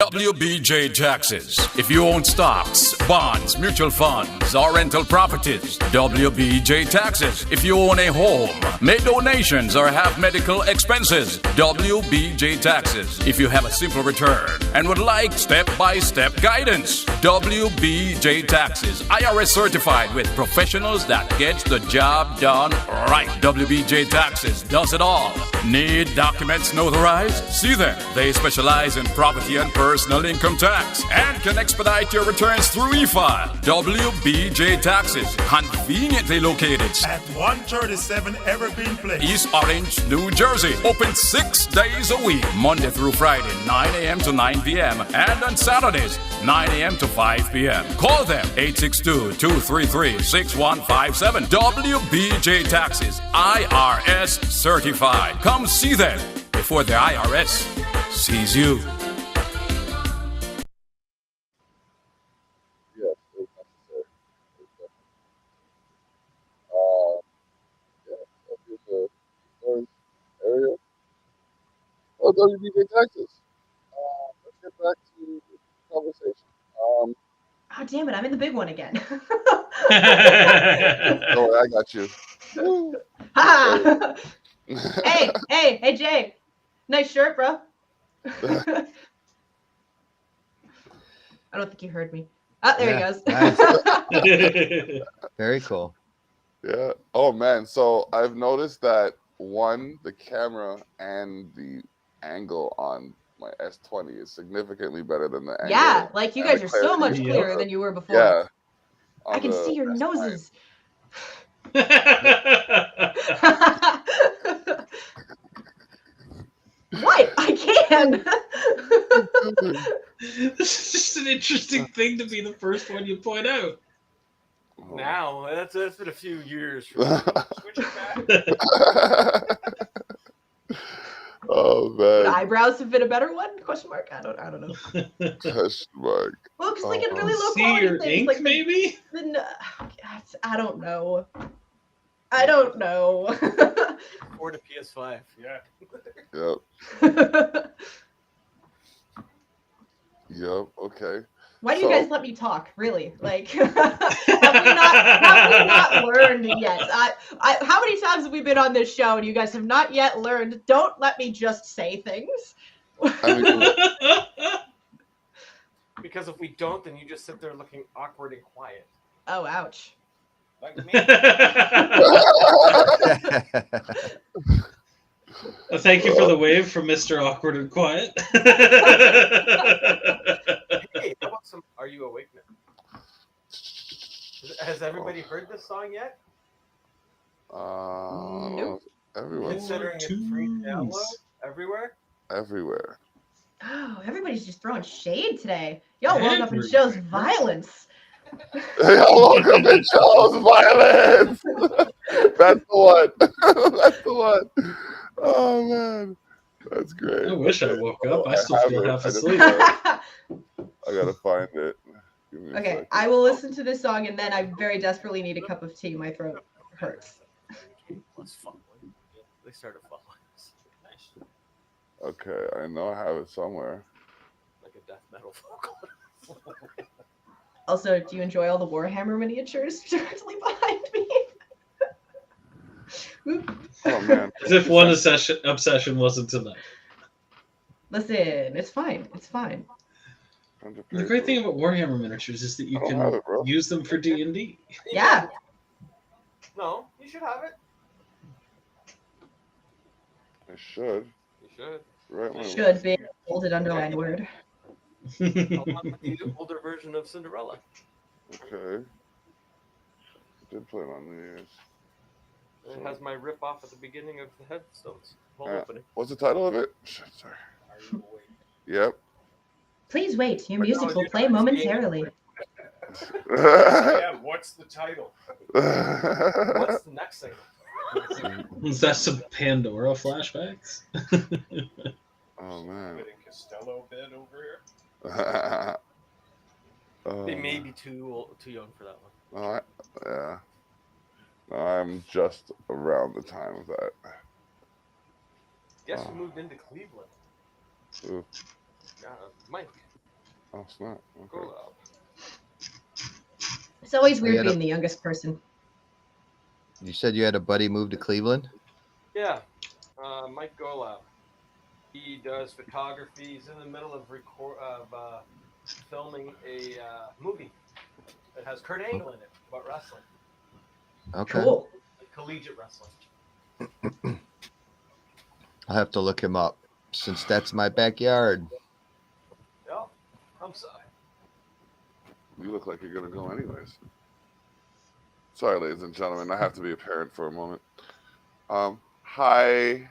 WBJ Taxes. If you own stocks, bonds, mutual funds, or rental properties, WBJ Taxes. If you own a home, make donations, or have medical expenses, WBJ Taxes. If you have a simple return and would like step-by-step guidance, WBJ Taxes. IRS certified with professionals that gets the job done right. WBJ Taxes does it all. Need documents notarized? See them. They specialize in property and personal income tax and can expedite your returns through e-file. WBJ Taxes, conveniently located at 137 Evergreen Place, East Orange, New Jersey. Open 6 days a week, Monday through Friday, 9 a.m. to 9 p.m. and on Saturdays, 9 a.m. to 5 p.m. Call them 862-233-6157. WBJ Taxes, IRS certified. Come see them before the IRS sees you. Yes, it was necessary. Here's the storage area. Oh, WBJ Taxes. Let's get back to the conversation. Oh, damn it. I'm in the big one again. Don't worry, I got you. Woo. Ha! Hey, Jay. Nice shirt, bro. I don't think you heard me. Oh, there Yeah, he goes. Very cool. Yeah. Oh man. So I've noticed that the camera and the angle on my S20 is significantly better than the angle. Yeah, like you and the guys are so much clarity. clearer than you were before. Yeah. I on can the see your S9. noses. What? I can. This is just an interesting thing to be the first one you point out. Now, that's been a few years. For me. Switch it back. Oh Would man. eyebrows have been a better one? Question mark. I don't know. Question mark. Well, because like in really low See quality your things, ink, like maybe? I don't know. I don't know. Or the PS5. Yeah. Yep. Yep. Okay. Why do you So- guys let me talk? Really? Like, have we not learned yet? How many times have we been on this show and you guys have not yet learned? Don't let me just say things. I mean, Because if we don't, then you just sit there looking awkward and quiet. Oh, ouch. Like me. Thank you for the wave from Mr. Awkward and Quiet. Hey, how about some Are You Awake Now? Has everybody heard this song yet? Nope. Everywhere. Considering it's free to download everywhere? Everywhere. Oh, everybody's just throwing shade today. Y'all woke up and chose violence. Welcome to Chose Violence. That's the one. That's the one. Oh man, that's great. I wish I woke up. I I still have feel it. half I just asleep. I gotta find it. Give me a Okay, second. I will listen to this song and then I very desperately need a cup of tea. My throat hurts. Let's follow. They started following us. Nice. Okay, I know I have it somewhere. Like a death metal vocal. Also, do you enjoy all the Warhammer miniatures directly behind me? Oh man. As if one obsession wasn't enough. Listen, it's fine. It's fine. The great thing about Warhammer miniatures is that you I don't can have it, bro. use them for D&D. Yeah. No, you should have it. I should. You should. Right when Should be a bolded underlined word. I want the older version of Cinderella. Okay. I did plan on these. It has my rip off at the beginning of the headstones. Whole Yeah. opening. What's the title of it? Shit, sorry. Are you awake? Yep. Please wait. Your But music no, will you're play not momentarily. Yeah, what's the title? What's the next thing? Is that some Pandora flashbacks? Oh man. Getting Costello bed over here. They may be too young for that one. Oh, yeah. No, I'm just around the time of that. Guess who moved into Cleveland? Ooh. Mike. Oh, snap. Okay. Go up. It's always weird you had a- being the youngest person. You said you had a buddy move to Cleveland? Yeah, Mike Golab. He does photography. He's in the middle of filming a movie that has Kurt Angle in it about wrestling, Okay. Cool. like collegiate wrestling. I'll have to look him up since that's my backyard. Yeah, I'm sorry. You look like you're gonna go anyways. Sorry, ladies and gentlemen, I have to be a parent for a moment. Hi.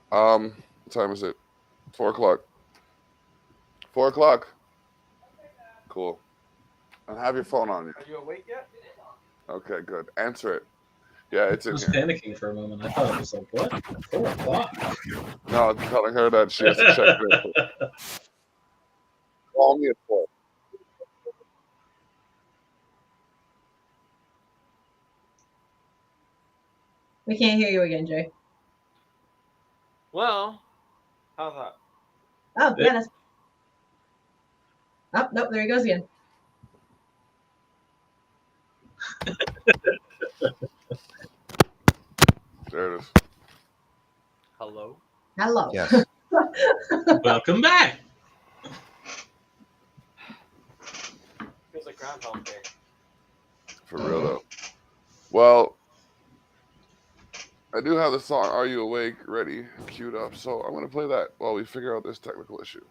What time is it? 4 o'clock. 4 o'clock. Cool. And have your phone on you. Are you awake yet? Okay, good. Answer it. Yeah, it's I in was here. panicking for a moment. I thought it was like, what? 4 o'clock? No, I'm telling her that she has to check it. Call me at 4. We can't hear you again, Jay. Well, how's that? Oh, yeah, that's. Oh, nope, there he goes again. There it is. Hello. Hello. Yes. Welcome back. Groundhog Day. For real though. Well, I do have the song "Are You Awake" ready, queued up, so I'm gonna play that while we figure out this technical issue.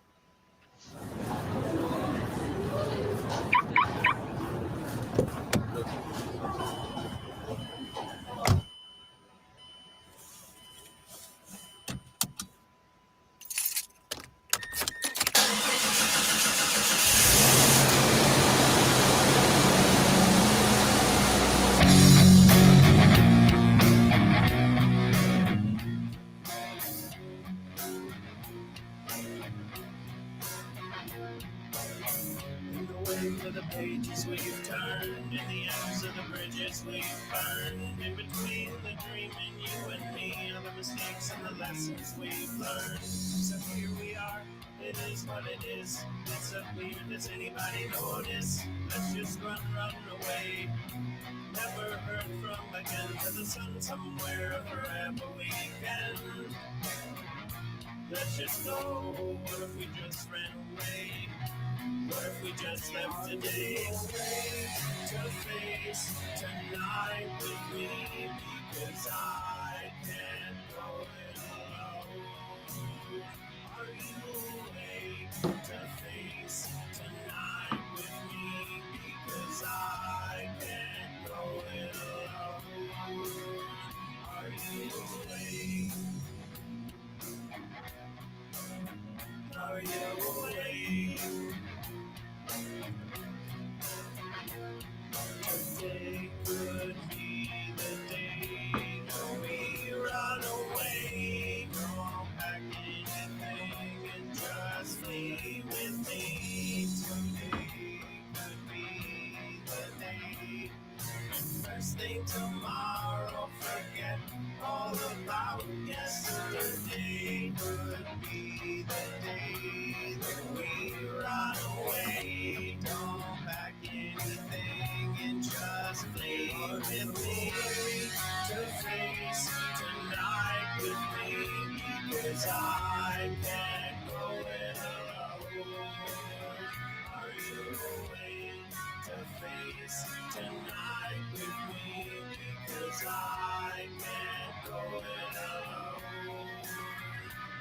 To the pages we've turned, in the ends of the bridges we've burned, in between the dream and you and me, are the mistakes and the lessons we've learned. So here we are, it is what it is. It's up here, does anybody notice? Let's just run away. Never heard from again, to the sun somewhere forever weekend. Let's just go, what if we just ran away? What if we just left today? Face to face tonight with me, because I can't go it alone. Are you awake to face tonight with me, because I can't go it alone? Are you awake? Are you awake? Today could be the day that we run away. Don't pack anything and just flee with me. Today could be the day. First thing tomorrow, forget all about yesterday. Could be the day that we run away. Don't pack anything and just flee with me. To face tonight with me, because I can't go it alone. Are you awake to face tonight with me, because I can't go it alone?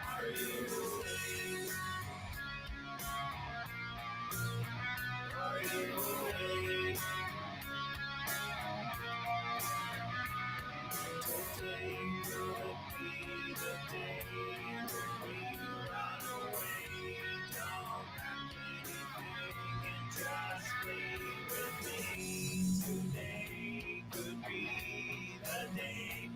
Are you awake? Are you awake? Today could be the day that we run away. Don't pack anything and just flee with me. Today could be the day.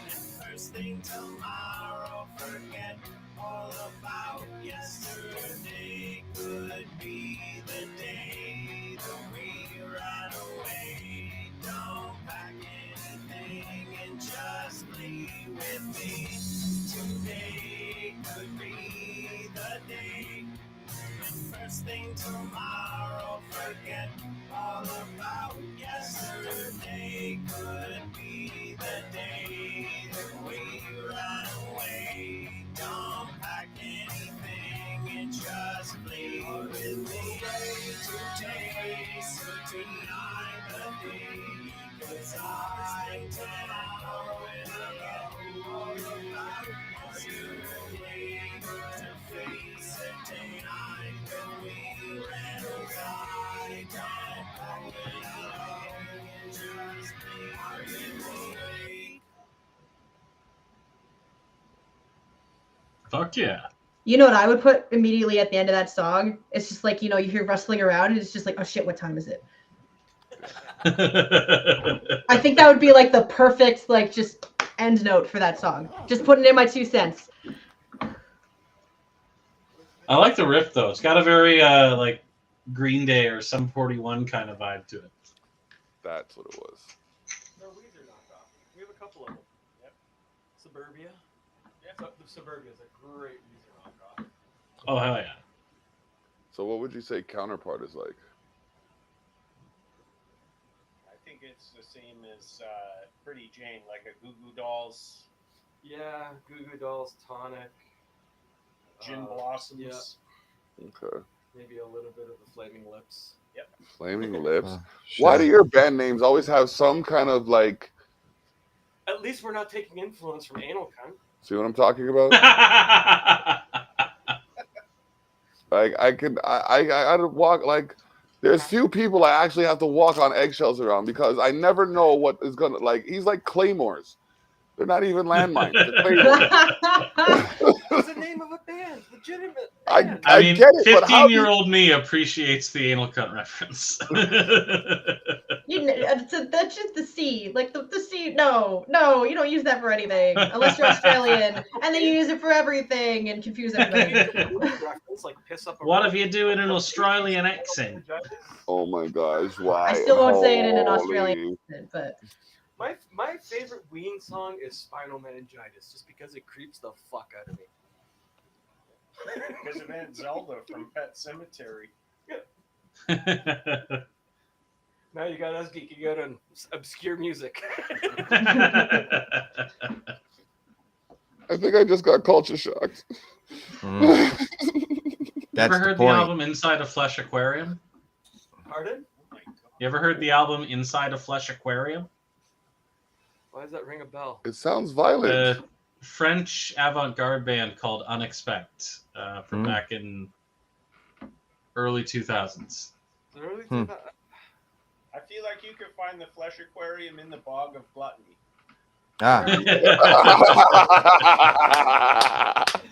And first thing tomorrow, forget all about yesterday. Could be the day that we run away. Don't pack anything and just flee with me. Today could be the day. And first thing tomorrow, forget all about yesterday. Could be the day that we run away. Don't pack anything and just flee with me. Today, so tonight, the day, because I can't go it alone. All about yesterday, to face a day I know we ran away. Can't go it alone. Just be, are you awake? Fuck yeah. You know what I would put immediately at the end of that song? It's just like, you know, you hear rustling around and it's just like, oh shit, what time is it? I think that would be like the perfect, like, just end note for that song. Just putting in my 2 cents. I like the riff though. It's got a very like Green Day or Sum 41 kind of vibe to it. That's what it was. No, Weezer knockoff. We have a couple of them. Yep. Suburbia. Yeah. The Suburbia is a great Weezer knockoff. Oh hell yeah. So what would you say Counterpart is like? I think it's the same as Pretty Jane, like a Goo Goo Dolls, Yeah, Goo Goo Dolls, Tonic. Gin Blossoms. Yeah. Okay. Maybe a little bit of the Flaming Lips. Yep. Flaming Lips. Sure. Why do your band names always have some kind of like? At least we're not taking influence from Anal Cunt. See what I'm talking about? Like I don't walk like. There's few people I actually have to walk on eggshells around because I never know what is gonna like. He's like claymores. They're not even landmines. They're claymores. It's the name of a band, legitimate. I mean, get it, but how 15-year-old me appreciates the anal cunt reference. That's just the C. Like the C. No, you don't use that for anything unless you're Australian, and then you use it for everything and confuse everybody. Like piss up. What if you do it in an Australian accent? Oh my gosh! Why? I still won't say it in an Australian accent, but my favorite Ween song is Spinal Meningitis, just because it creeps the fuck out of me. Because of Aunt Zelda from Pet Cemetery. Now you got us geeking out on obscure music. I think I just got culture shocked. That's ever heard the album Inside a Flesh Aquarium? Pardon? You ever heard the album Inside a Flesh Aquarium? Why does that ring a bell? It sounds violent. A French avant-garde band called Unexpect from back in early 2000s. Early 2000s? I feel like you could find the Flesh Aquarium in the Bog of Gluttony.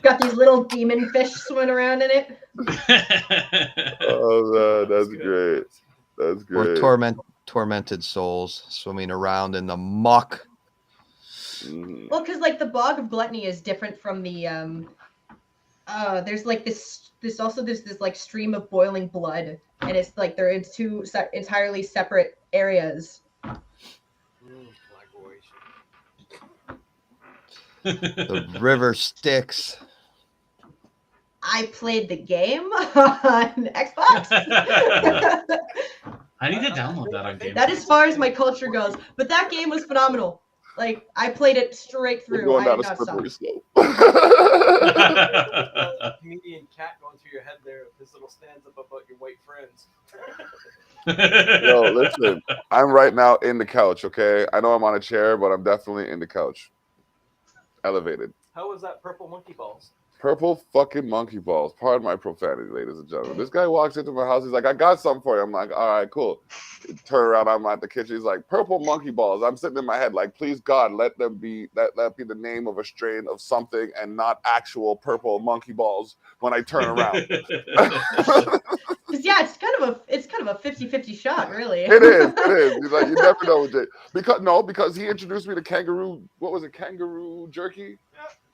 got these little demon fish swimming around in it. Oh, that's great. That's great. Or tormented souls swimming around in the muck. Well, because like the Bog of Gluttony is different from the there's like this like stream of boiling blood, and it's like they're in two entirely separate areas. The river Styx. I played the game on Xbox. I need to download that on Game That Pass. as far as my culture goes, but that game was phenomenal. Like I played it straight through. Going I down did a not stop. slippery slope. Comedian cat going through your head there with his little stands up about your white friends. Yo, listen, I'm right now in the couch, okay? I know I'm on a chair, but I'm definitely in the couch. Elevated. How was that purple monkey balls? Purple fucking monkey balls. Pardon my profanity, ladies and gentlemen. This guy walks into my house. He's like, I got something for you. I'm like, all right, cool. Turn around. I'm at the kitchen. He's like, purple monkey balls. I'm sitting in my head like, please God, let them be that be the name of a strain of something and not actual purple monkey balls when I turn around. Yeah, it's kind of a 50-50 shot, really. It is. He's like, you never know with it. Because he introduced me to kangaroo. What was it? Kangaroo jerky?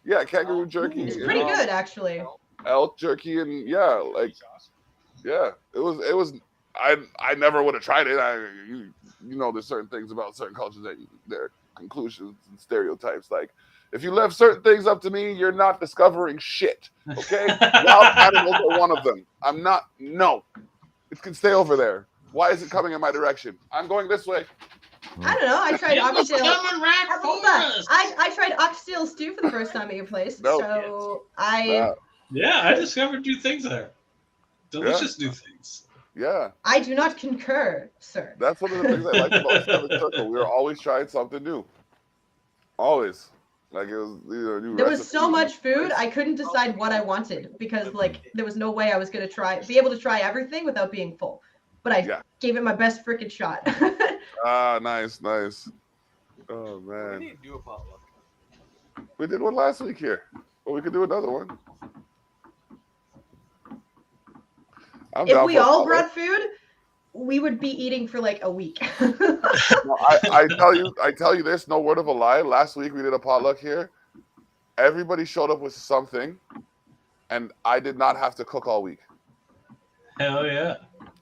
Yeah, kangaroo jerky. It's pretty good, actually. Elk jerky and yeah, it was. I never would have tried it. You know, there's certain things about certain cultures that their conclusions and stereotypes. Like, if you left certain things up to me, you're not discovering shit. Okay, wild animals are one of them. I'm not. No, it can stay over there. Why is it coming in my direction? I'm going this way. I don't know. I tried oxtail. Right Hold on. I tried oxtail stew for the first time at your place. No. So Yeah, I discovered new things there. Delicious new things. Yeah. I do not concur, sir. That's one of the things I like about Seventh Circle. We were always trying something new. Always. Like it was new There was recipes. so much food, I couldn't decide what I wanted because like there was no way I was gonna be able to try everything without being full. But I gave it my best freaking shot. Nice. Oh man. We need to do a potluck. We did one last week here. Well, we could do another one. If we all brought food, we would be eating for like a week. No, I tell you this, no word of a lie. Last week we did a potluck here. Everybody showed up with something, and I did not have to cook all week. Hell yeah.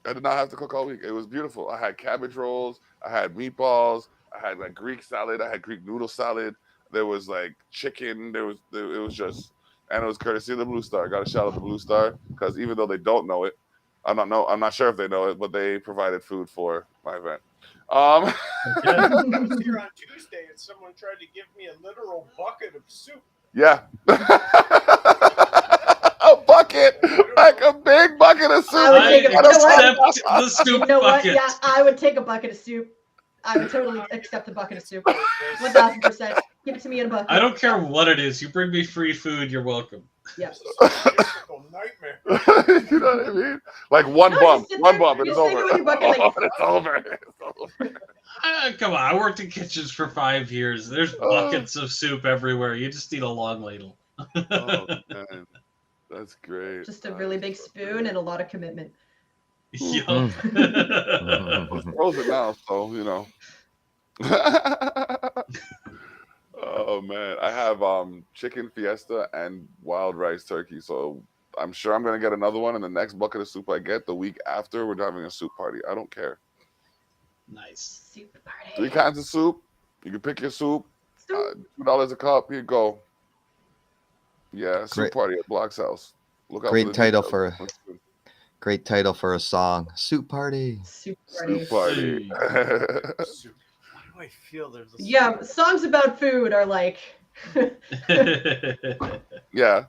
I did not have to cook all week. It was beautiful. I had cabbage rolls. I had meatballs. I had like Greek salad. I had Greek noodle salad. There was like chicken. It was courtesy of the Blue Star. Got to shout out the Blue Star because even though they don't know it, I'm not sure if they know it, but they provided food for my event. I was here on Tuesday and someone tried to give me a literal bucket of soup. Yeah. A bucket. I like a big bucket of soup. I would take a- I accept the soup You know what? bucket. Yeah, I would take a bucket of soup. I would totally accept a bucket of soup. 1000%. Give it to me in a bucket. I don't care what it is. You bring me free food, you're welcome. Yep. Nightmare. You know what I mean? Like one No, bump, just sit one there, bump, and you it's just think over. with your bucket, like- It's over. It's over. Come on, I worked in kitchens for 5 years. There's buckets of soup everywhere. You just need a long ladle. Oh, man. That's great. Just a really big spoon and a lot of commitment. Yup. It's frozen now, so you know. Oh man, I have chicken fiesta and wild rice turkey, so I'm sure I'm gonna get another one. And the next bucket of soup I get the week after, we're having a soup party. I don't care. Nice. Soup party. 3 kinds of soup. You can pick your soup. $2 a cup. Here you go. Yeah, soup Great. party at Block's house. Look out Great for the title details. for great title for a song. Soup party. Soup party. Soup party. Why do I feel there's a Yeah, songs about food are like. Yeah.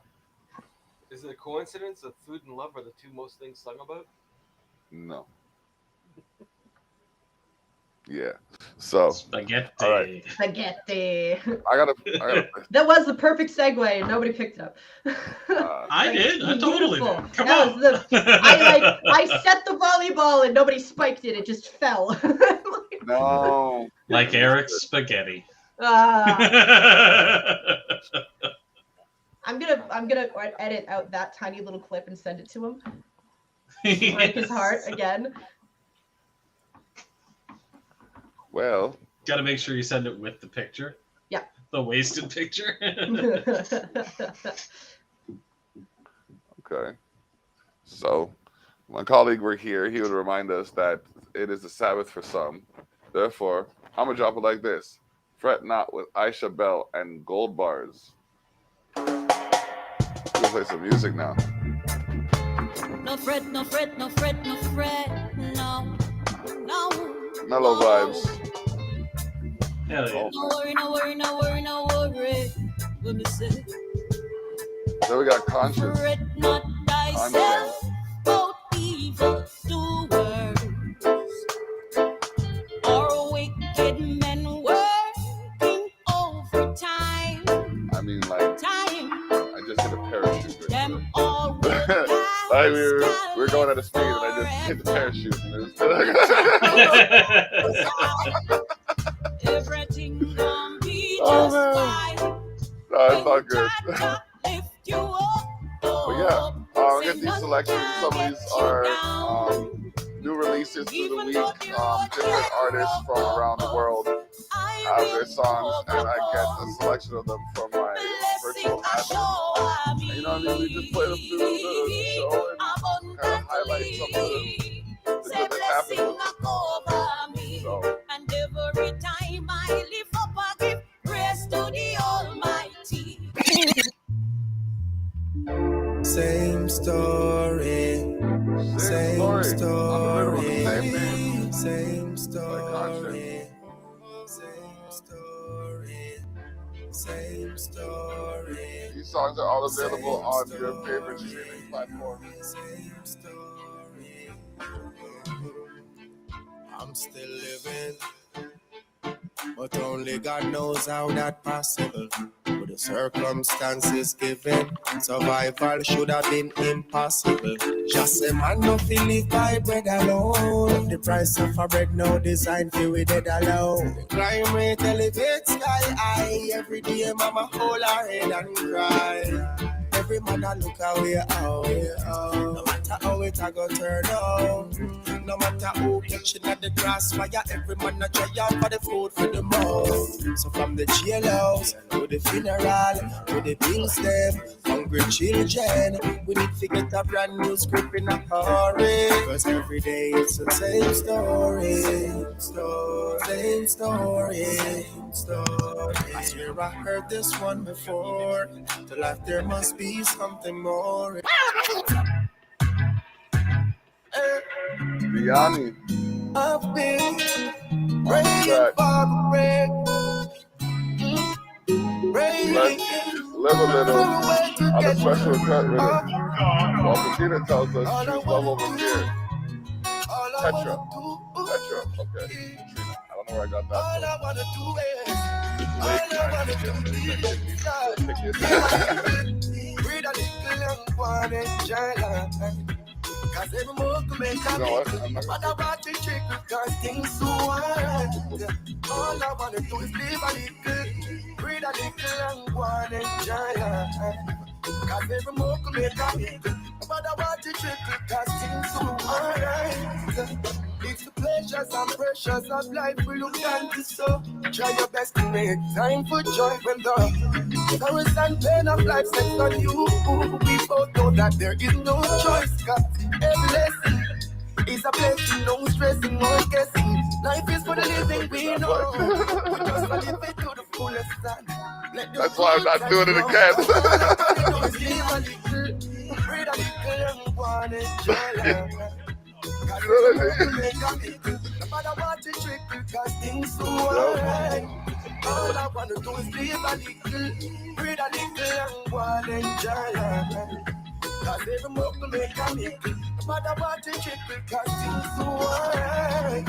Is it a coincidence that food and love are the 2 most things sung about? No. Yeah. So Spaghetti. all right. Spaghetti. I gotta That was the perfect segue, and nobody picked it up. I did. I totally Beautiful. did. Come That on. was I set the volleyball and nobody spiked it. It just fell. no. Like Eric's spaghetti. I'm gonna edit out that tiny little clip and send it to him. Break his heart again. Well, Gotta make sure you send it with the picture. Yeah. The wasted picture. okay. So my colleague were here, he would remind us that it is the Sabbath for some. Therefore, I'm gonna drop it like this. Fret not with Aisha Bell and Gold Bars. We'll play some music now. No fret, no fret, no fret, no fret, no, no. Mellow vibes. Hell yeah. Oh, No worry, no worry, no worry, no worry. Let me say, then we got Conscious. fret not thyself, both evil doers, or wicked men working overtime. I mean, like, Time, I just hit a parachute. them all will Like we were going at a speed and I just hit the parachute. And it was everything gonna be Oh, just man. fine. no, it's not good. Lift you up. But yeah, I get these selections. Some of these are new releases through the week. Different artists from around the world have their songs, and I get a selection of them from my virtual admin. And you know what I mean? We just play them through the show and kind of highlight some of the good that happened. So, And every time I lift up, I give praise to the Almighty. Same story. Same I'm story. literally the same thing. Same Like story. Same story. Same story. these songs are all available on your favorite streaming platform. Same story. I'm still living, but only God knows how that possible. With the circumstances given, survival should have been impossible. Just a man no feel live by bread alone. The price of a bread no designed for we dead alone. The crime rate elevates sky high. Every day mama hold her head and cry. Every man a look away out. No matter how it a go turn out. No matter who catching at the grass fire, every man a try out for the food for the mouth. So from the jailhouse to the funeral, to the bills them, hungry children, we need to get a brand new script in a hurry. Cause every day it's the same story. Same story. I swear I heard this one before. To life there must be something more. Biani. I've been Right. praying for the break. Let's live a little on a special cut rhythm. Christina tells us choose love over fear. Petra. Okay. Katrina. I don't know where I got that from. Cause every move to make a bit, but I want to trick because things so hard. All I wanna do is live a little, breathe a little and go and enjoy life. Cause every move to make a bit, but I want to trick because things so hard. It's the pleasures and pressures of life we look into, so try your best to make time for joy when the sorrows and pain of life sets on you. We both know that there is no choice, cause every lesson is a blessing, no stressing, no guessing. Life is for the living, we know. We just live it to the fullest. That's why I'm not doing it again. No matter what you trick, because things so hard. All I wanna do is live a little, breathe a little, and go and enjoy life. Cause every move to make a nickel. No matter what you trick, because things so hard.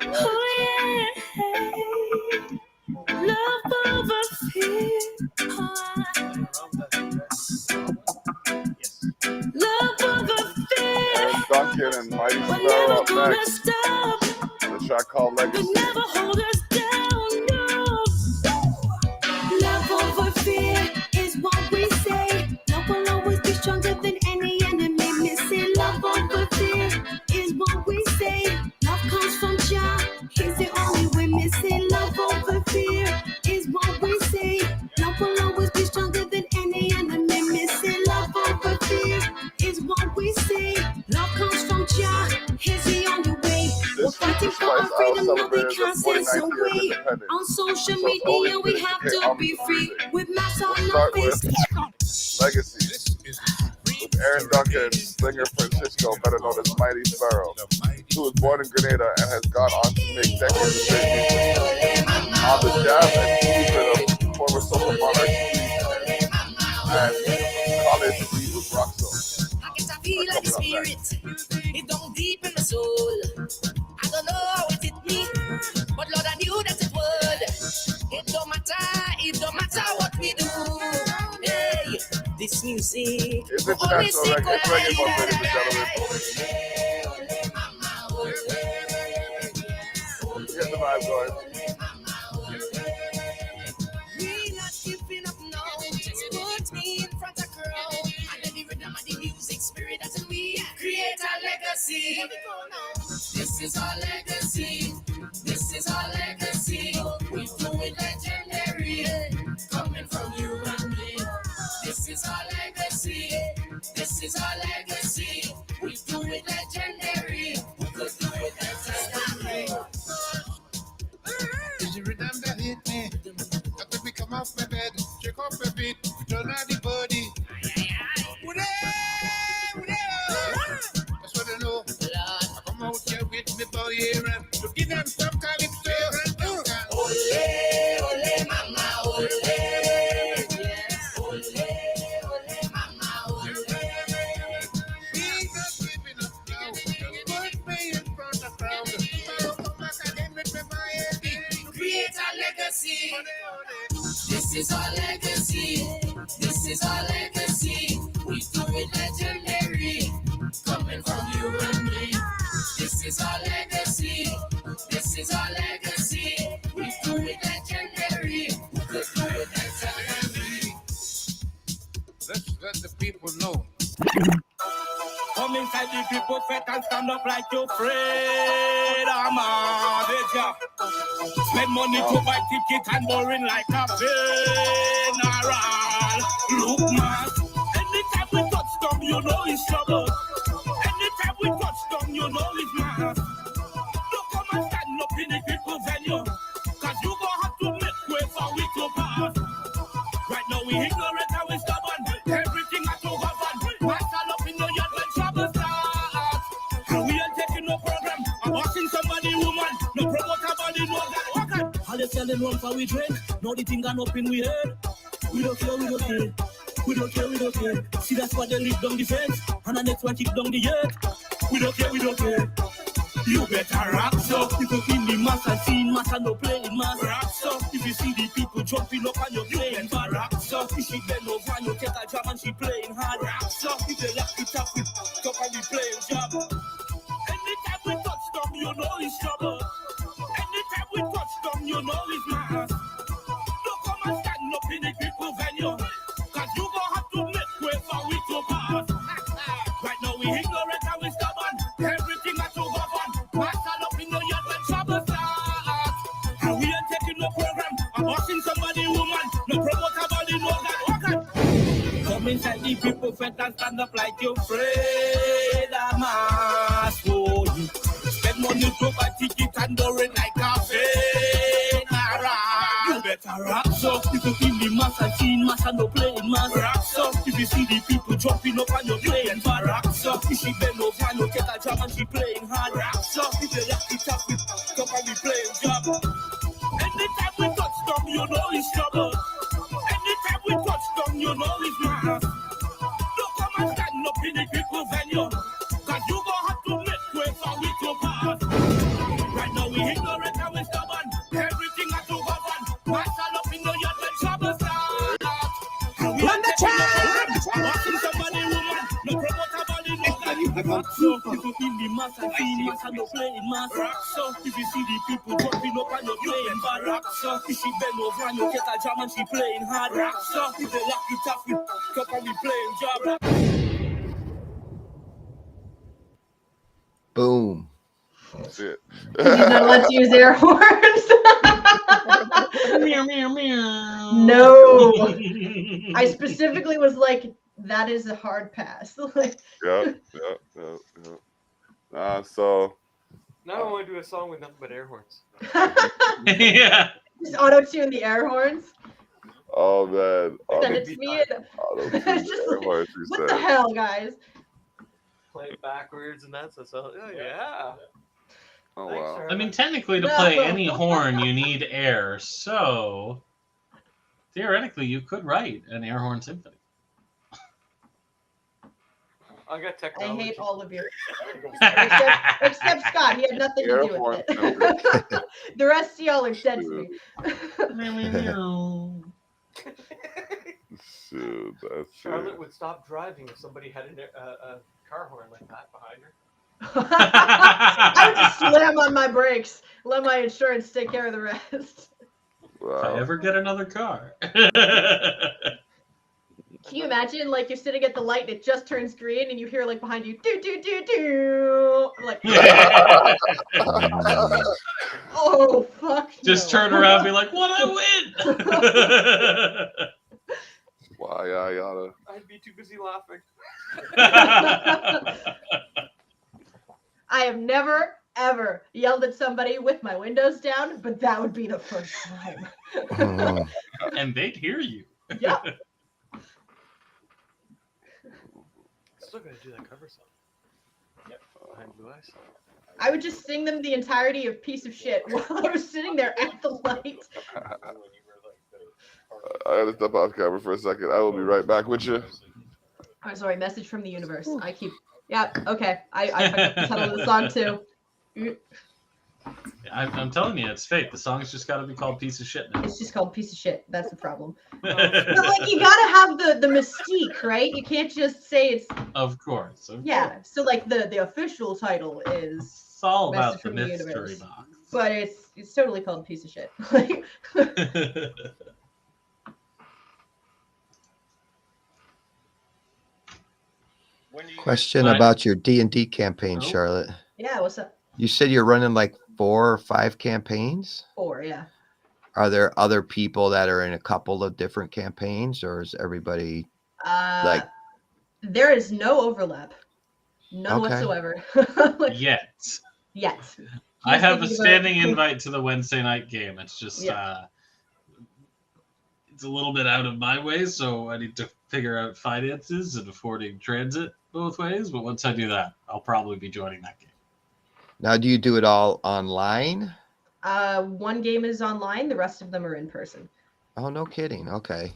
Oh yeah, love over fear. Love over fear. Duncan and Mighty We're Sparrow never up gonna next. stop. The track called But Legacy. never hold us down, no. Love over fear is what we say. Love will always be stronger than any enemy. Missing love over fear is what we say. Love comes from Jah. He's the only way. Missing love over fear is what we say. Love will always be stronger than any enemy. Missing love over fear is what we say. Love comes from Jah. He's the only way. We're This fighting Spice for our freedom, no, we celebrated can't the stand 49th year of away. independence. On social So it's media, always we good have to to pay be homage free. to music. With mass We'll on our start face. with Legacy. With Aaron Duncan, singer Francisco, better known as Mighty Sparrow, who was born in Grenada and has gone on to make decades of great music. On the jazz and blues rhythm, former social monarch and college Steve with Roxo. I get a feel like the spirit. It down deep in my soul. I don't know how it hit me, but Lord, I knew that it would. It don't matter what we do. Hey, this music. It's international reggae, it's reggae month, ladies and gentlemen. Get the vibe going. We not giving up now. Just put me in front of crowd. And then the rhythm and the music spirit that's in me. Create a legacy. This is our legacy. This is our legacy. We do it legendary. Coming from you and me. This is our legacy. This is our legacy. We do it legendary. We could do it legendary. It's the rhythm that hit me. That when we come off my bed, shake off my feet, turn around the body. That's what I know. I come out here with me boy here and to give them some calypso. Ole, ole, mama, ole. Ole, ole, mama, ole. We not giving up now. Just put me in front of crowd. I'll come back again with me boy here. Create a legacy. This is our legacy. This is our legacy. We do it legendary. Coming from you and me. This is our legacy. This is our legacy. We do it legendary. We could do it legendary. Let's let the people know. Come inside the people fet and stand up like you're afraid. I'm a deja. Spend money to buy ticket and boring like a funeral. Look, man, anytime we touch down, you know it's trouble. Anytime we touch down, you know it's mad. Don't come and stand up in the people venue, cause you gon' have to make way for we to pass. Right now we ignorant and we stubborn. Everything has to govern. Pass all up in the yard when trouble starts. And we ain't taking no program. I'm watching somebody woman. No promoter body, no that. Okay. All you tell them and run for we drink. Now the thing gone up in we head. We don't care, we don't care. We don't care, we don't care. See that's why they live down the fence. And the next one kick down the earth. We don't care, we don't care. You better rock so. If you feel the mass and scene, mass and no playing mass. Rock so. If you see the people jumping up and you're playing bad. Rock so. If she bend over and you take a jam and she playing hard. Rock so. If they lock it up with top and we playing job. Anytime we touch them, you know it's trouble. Anytime we touch them, you know it's mass. Don't come and stand up in the people venue. Cause you gon' have to make way for we to pass. Right now we ignorant and we stubborn. Everything has to govern. Mass all up in the yard when trouble starts. And we ain't taking no program. I'm watching somebody woman. No promoter body, no that. Come inside the people fed and stand up like you're afraid of mass. Oh, spend money to buy ticket and do it like a fake. You better rock so. If you feel the mass and scene, mass and no playing mass. Rock so. If you see the people jumping up and you're playing bad. Rock so. If she bend over and you take a jam and she playing hard. Rock so. If you lock it up with top and we playing job. Anytime we touch them, you know it's trouble. Anytime we touch them, you know it's mass. Don't come and stand up in the people venue. Cause you gon' have to make way for we to pass. Right now we ignorant and we stubborn. Everything has to govern. Mass all up in the yard when trouble starts. And we ain't taking no program. Watching somebody woman. No promoter body, no that. Rock so. If you feel the mass and feel mass and no playing mass. Rock so. If you see the people jumping up and you're playing bad. Rock so. If she bend over and you take a jam and she playing hard. Rock so. If they lock it up with top and we playing job. Boom. That's it. He's not allowed to use air horns. Meow, meow, meow. No. I specifically was like, that is a hard pass. Like, Yep. So Now I want to do a song with nothing but air horns. Yeah. just auto-tune the air horns. oh man. Send it to me. And it's just like, what the hell, guys? Play it backwards and that's oh yeah. Oh Thanks, wow. Charlie. I mean, technically, to No. play any horn, you need air. So, theoretically, you could write an air horn symphony. I got I technology. hate all of you. Except Scott. He had nothing to do with it. The rest of y'all are dead to me. Shoot, that's Charlotte would stop driving if somebody had a car horn like that behind her. I would just slam on my brakes, let my insurance take care of the rest. If I ever get another car. Can you imagine, like, you're sitting at the light and it just turns green and you hear, like, behind you, do, do, do, do. I'm like, oh, fuck. Just no. turn around and be like, what, I win? why I oughta. I'd be too busy laughing. I have never, ever yelled at somebody with my windows down, but that would be the first time. And they'd hear you. Yep. Still gonna do that cover song. Yep. Behind Blue Eyes. I would just sing them the entirety of Piece of Shit while I was sitting there at the light. I gotta step off camera for a second. I will be right back with you. I'm sorry, message from the universe. I keep, yeah, okay. I fucked up the title of the song too. I'm telling you, it's fake. The song's just got to be called Piece of Shit now. It's just called Piece of Shit. That's the problem. But like, you gotta have the mystique, right? You can't just say it's. Of course. Yeah. So like the official title is. It's all Message about the from the mystery Universe. box. But it's totally called Piece of Shit. Like. Question What? about your D&D campaign, Oh. Charlotte. Yeah. What's up? You said you're running like 4 or 5 campaigns. 4. Yeah. Are there other people that are in a couple of different campaigns, or is everybody like? There is no overlap. None Okay. whatsoever. Like, Yet. yet. I He's have a thinking standing about- invite to the Wednesday night game. It's just it's a little bit out of my way, so I need to figure out finances and affording transit both ways. But once I do that, I'll probably be joining that game. Now, do you do it all online? One game is online. The rest of them are in person. Oh, no kidding. Okay.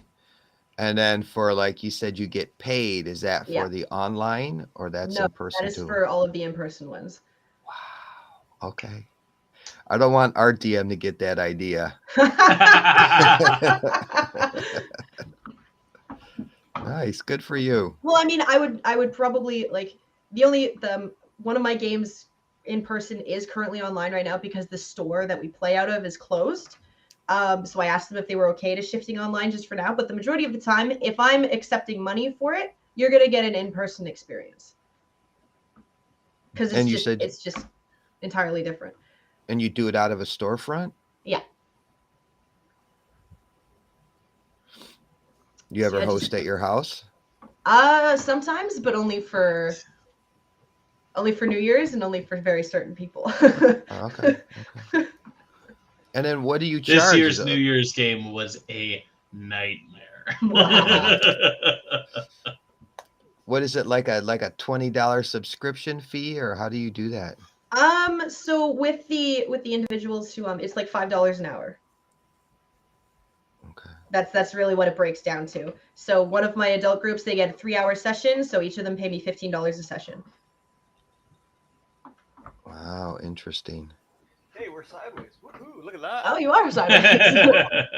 And then for like you said, you get paid. Is that for Yeah. the online or that's No, in person that is too? for all of the in-person ones. Wow. Okay. I don't want our DM to get that idea. Nice. Good for you. Well, I mean, I would probably like one of my games in person is currently online right now because the store that we play out of is closed. So I asked them if they were okay to shifting online just for now. But the majority of the time, if I'm accepting money for it, you're gonna get an in-person experience because And you said it's just entirely different. and you do it out of a storefront? Yeah. You ever Yeah, host at your house? Sometimes, but only for New Year's and only for very certain people. Oh, okay. Okay. And then what do you charge? This year's New Year's game was a nightmare. Wow. What is it, like a $20 subscription fee, or how do you do that? So with the individuals who it's like $5 an hour. Okay. That's really what it breaks down to. So one of my adult groups, they get a 3-hour session, so each of them pay me $15 a session. Wow, interesting. Hey, we're sideways. Woohoo, look at that. Oh, you are sideways.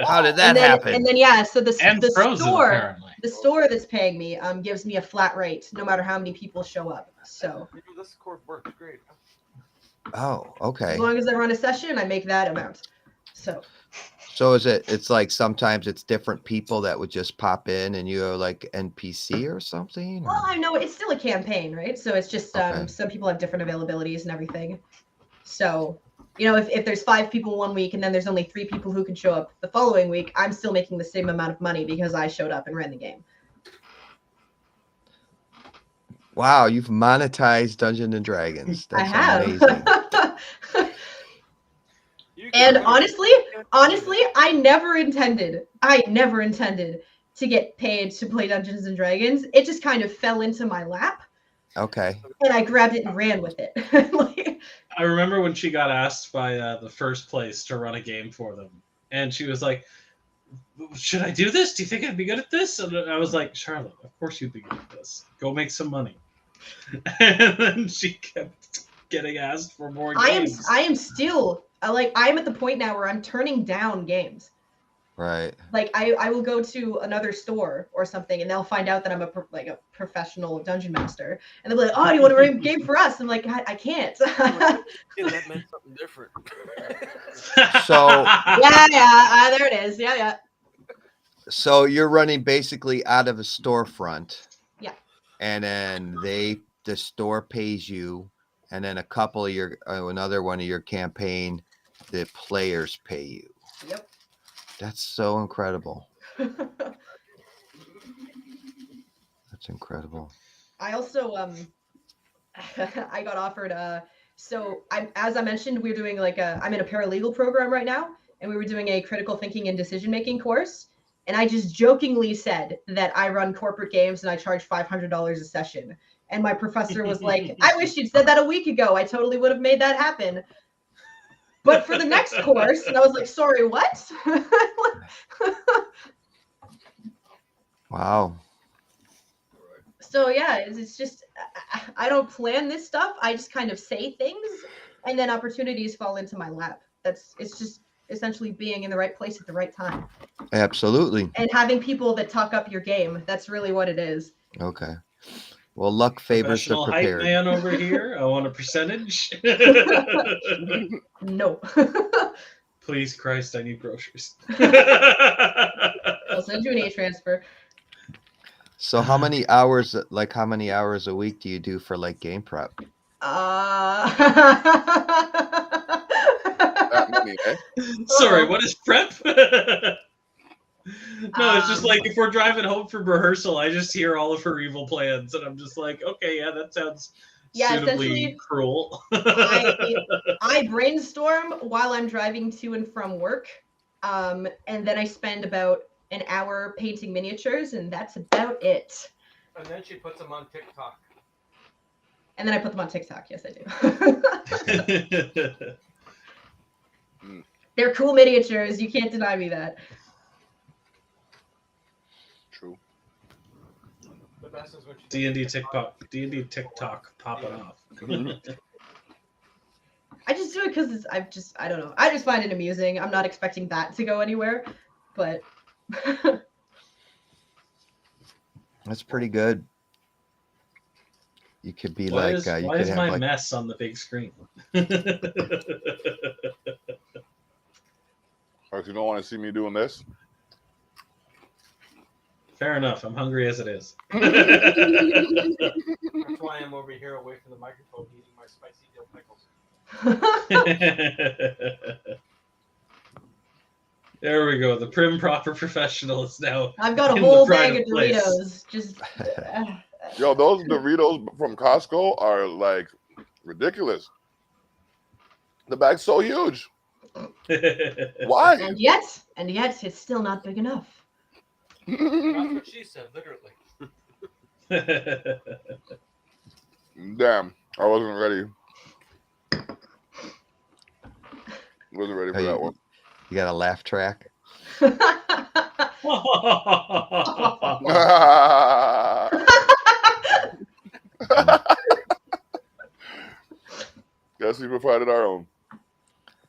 How did that happen? And then yeah, so the frozen, store apparently. the store that's paying me gives me a flat rate no matter how many people show up. So This core works great. Oh, okay. as long as I run a session, I make that amount. So it's like sometimes it's different people that would just pop in and you are like NPC or something? Well, I know it's still a campaign, right? So it's just Okay. some people have different availabilities and everything. So, if there's 5 people one week and then there's only 3 people who can show up the following week, I'm still making the same amount of money because I showed up and ran the game. Wow, you've monetized Dungeons and Dragons. That's I have. amazing. And honestly, I never intended to get paid to play Dungeons and Dragons. It just kind of fell into my lap. Okay. And I grabbed it and ran with it. I remember when she got asked by the first place to run a game for them, and she was like, "Should I do this? Do you think I'd be good at this?" And I was like, "Charlotte, of course you'd be good at this. Go make some money." And then she kept getting asked for more games. I am still I'm at the point now where I'm turning down games. Right. Like I will go to another store or something and they'll find out that I'm a professional dungeon master and they'll be like, "Oh, do you want to run a game for us?" I'm like, I can't. Yeah, that meant something different. So yeah, there it is. Yeah. So you're running basically out of a storefront. Yeah. And then the store pays you, and then a couple of another one of your campaign, the players pay you. Yep. That's so incredible. That's incredible. I also I got offered so as I mentioned, we're doing I'm in a paralegal program right now, and we were doing a critical thinking and decision making course, and I just jokingly said that I run corporate games and I charge $500 a session, and my professor was like, "I wish you'd said that a week ago. I totally would have made that happen." But for the next course, and I was like, "Sorry, what?" Wow. So yeah, it's just I don't plan this stuff. I just kind of say things, and then opportunities fall into my lap. It's just essentially being in the right place at the right time. Absolutely. And having people that talk up your game. That's really what it is. Okay. Well, luck favors the Professional hype prepared. man over here. I want a percentage. No. Please, Christ, I need groceries. I'll send you an e-transfer. So how many hours a week do you do for like game prep? That many, eh? Sorry, what is prep? No, it's just like if we're driving home from rehearsal, I just hear all of her evil plans, and I'm just like, okay, yeah, that sounds suitably cruel. I brainstorm while I'm driving to and from work, and then I spend about an hour painting miniatures, and that's about it. And then she puts them on TikTok. And then I put them on TikTok. Yes, I do. They're cool miniatures. You can't deny me that. True. The best is when she D&D TikTok popping off. I just do it because I don't know. I just find it amusing. I'm not expecting that to go anywhere, but That's pretty good. You could be Why like, is, you why could is have my like, mess on the big screen? Or if you don't want to see me doing this, Fair enough. I'm hungry as it is. That's why I'm over here away from the microphone eating my spicy dill pickles. There we go. The prim proper professional is now. I've got a in whole the pride bag of place. Doritos. Just yo, those Doritos from Costco are like ridiculous. The bag's so huge. Why? and yet it's still not big enough. That's what she said, literally. Damn, I wasn't ready. Wasn't ready for that one. you got a laugh track. Guess we provided our own.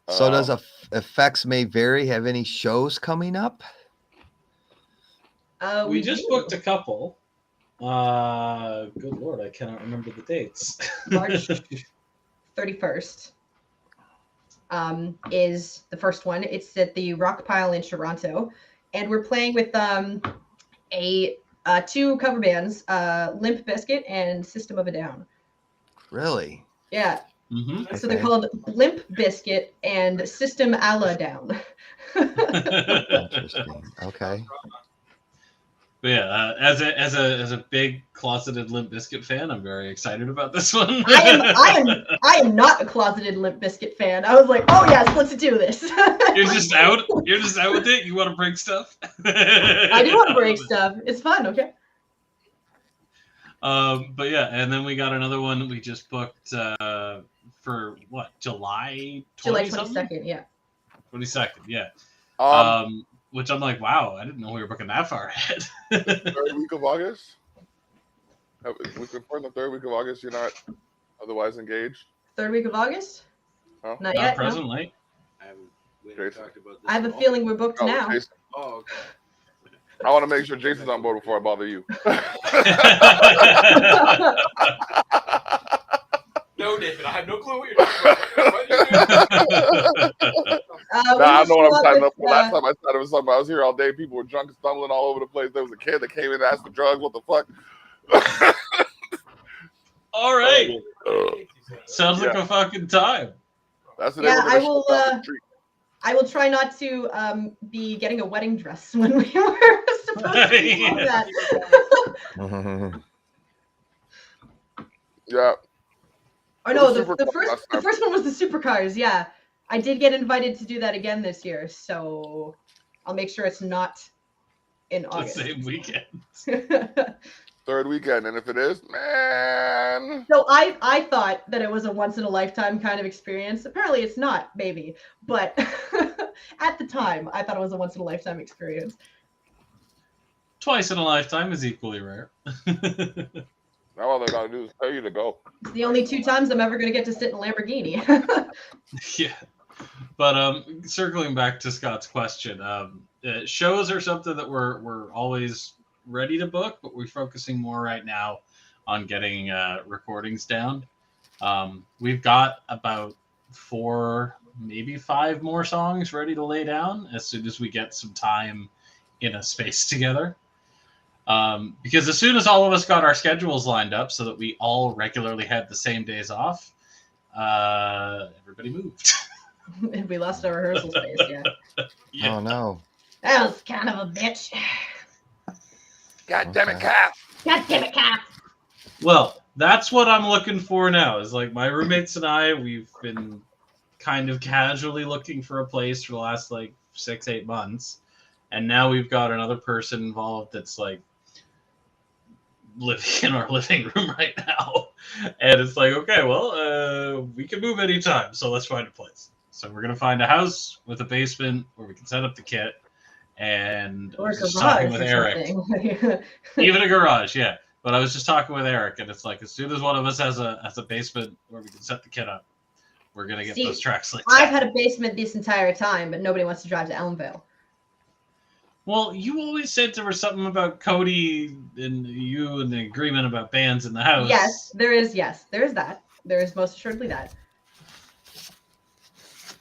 So does effects may vary have any shows coming up? We just booked a couple. Good Lord, I cannot remember the dates. March 31st is the first one. It's at the Rock Pile in Toronto, and we're playing with two cover bands, Limp Bizkit and System of a Down. Really? Yeah. Mm-hmm. So they're called Limp Bizkit and System a la Down. Interesting. Okay. But yeah, as a big closeted Limp Bizkit fan, I'm very excited about this one. I am not a closeted Limp Bizkit fan. I was like, oh yes, let's do this. You're just out. You're just out with it. You want to break stuff. I do want to break stuff. It's fun. Okay. But yeah, and then we got another one we just booked for what, July 22nd. Yeah. 22nd. Yeah. Which I'm like, wow, I didn't know we were booking that far ahead. Third week of August? We confirmed the third week of August you're not otherwise engaged? Third week of August? Huh? Not Not yet. No. presently. We haven't talked about this I have a at all. feeling we're booked Oh, now. Jason. Oh, okay. I want to make sure Jason's on board before I bother you. No, David, I have no clue what you're talking about. What are you doing? I know what I'm signing up for. Last time I started with something, I was here all day. People were drunk and stumbling all over the place. There was a kid that came in and asked for drugs. What the fuck? All right. Sounds like Yeah. a fucking time. That's the Yeah, name of the I show. will, That's the treat. I will try not to be getting a wedding dress when we were supposed to be doing that. Yeah. Oh no, The the supercars last time. first one was the supercars. Yeah, I did get invited to do that again this year, so I'll make sure it's not in The August. same weekend. Third weekend. And if it is, man. So I thought that it was a once in a lifetime kind of experience. Apparently it's not, maybe. But at the time, I thought it was a once in a lifetime experience. Twice in a lifetime is equally rare. Now all they gotta do is tell you to go. It's the only 2 times I'm ever going to get to sit in a Lamborghini. Yeah. But circling back to Scott's question, shows are something that we're always ready to book, but we're focusing more right now on getting recordings down. We've got about 4, maybe 5 more songs ready to lay down as soon as we get some time in a space together. Because as soon as all of us got our schedules lined up so that we all regularly had the same days off, everybody moved. And we lost our rehearsal space, yeah. Yeah. Oh no. That was kind of a bitch. God damn it, Okay. Cap. God damn it, Cap. Well, that's what I'm looking for now. Is like my roommates and I, we've been kind of casually looking for a place for the last like 6-8 months. And now we've got another person involved that's like living in our living room right now. And it's like, okay, well, we can move anytime, so let's find a place. So we're gonna find a house with a basement where we can set up the kit. And I Or was just talking garage with or Eric. something. Even a garage, yeah. But I was just talking with Eric, and it's like as soon as one of us has a basement where we can set the kit up, we're gonna get See, those tracks like I've that. had a basement this entire time, but nobody wants to drive to Elmvale. Well, you always said there was something about Cody and you and the agreement about bands in the house. Yes, there is that. There is most assuredly that.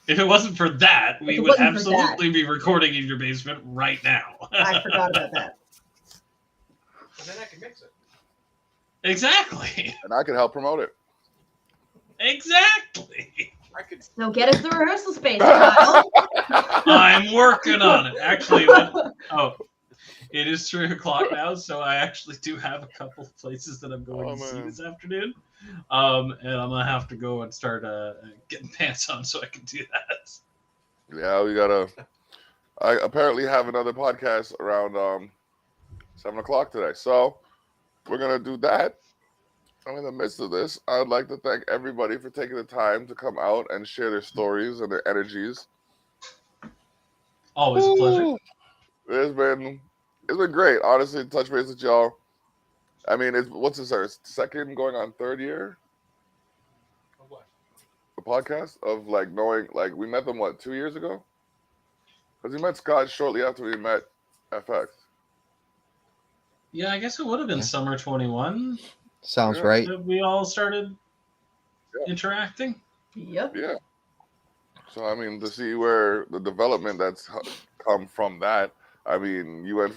If it wasn't for that, we If it would wasn't for that. absolutely be recording in your basement right now. I forgot about that. And then I can mix it. Exactly. And I can help promote it. Exactly. I could. So get us the rehearsal space, Kyle. I'm working on it. Actually, it is 3:00 now, so I actually do have a couple of places that I'm going to see this afternoon. And I'm gonna have to go and start getting pants on so I can do that. Yeah, we gotta. I apparently have another podcast around 7:00 today, so we're gonna do that. And in the midst of this, I'd like to thank everybody for taking the time to come out and share their stories and their energies. Always a pleasure. Ooh. It's been great, honestly. To touch base with y'all. I mean, what's this? Our second going on third year. What? The podcast of like knowing, like we met them 2 years ago? Because we met Scott shortly after we met FX. Yeah, I guess it would have been summer 21. Sounds right. That we all started interacting. Yep. Yeah. So I mean, to see where the development that's come from that. I mean, you went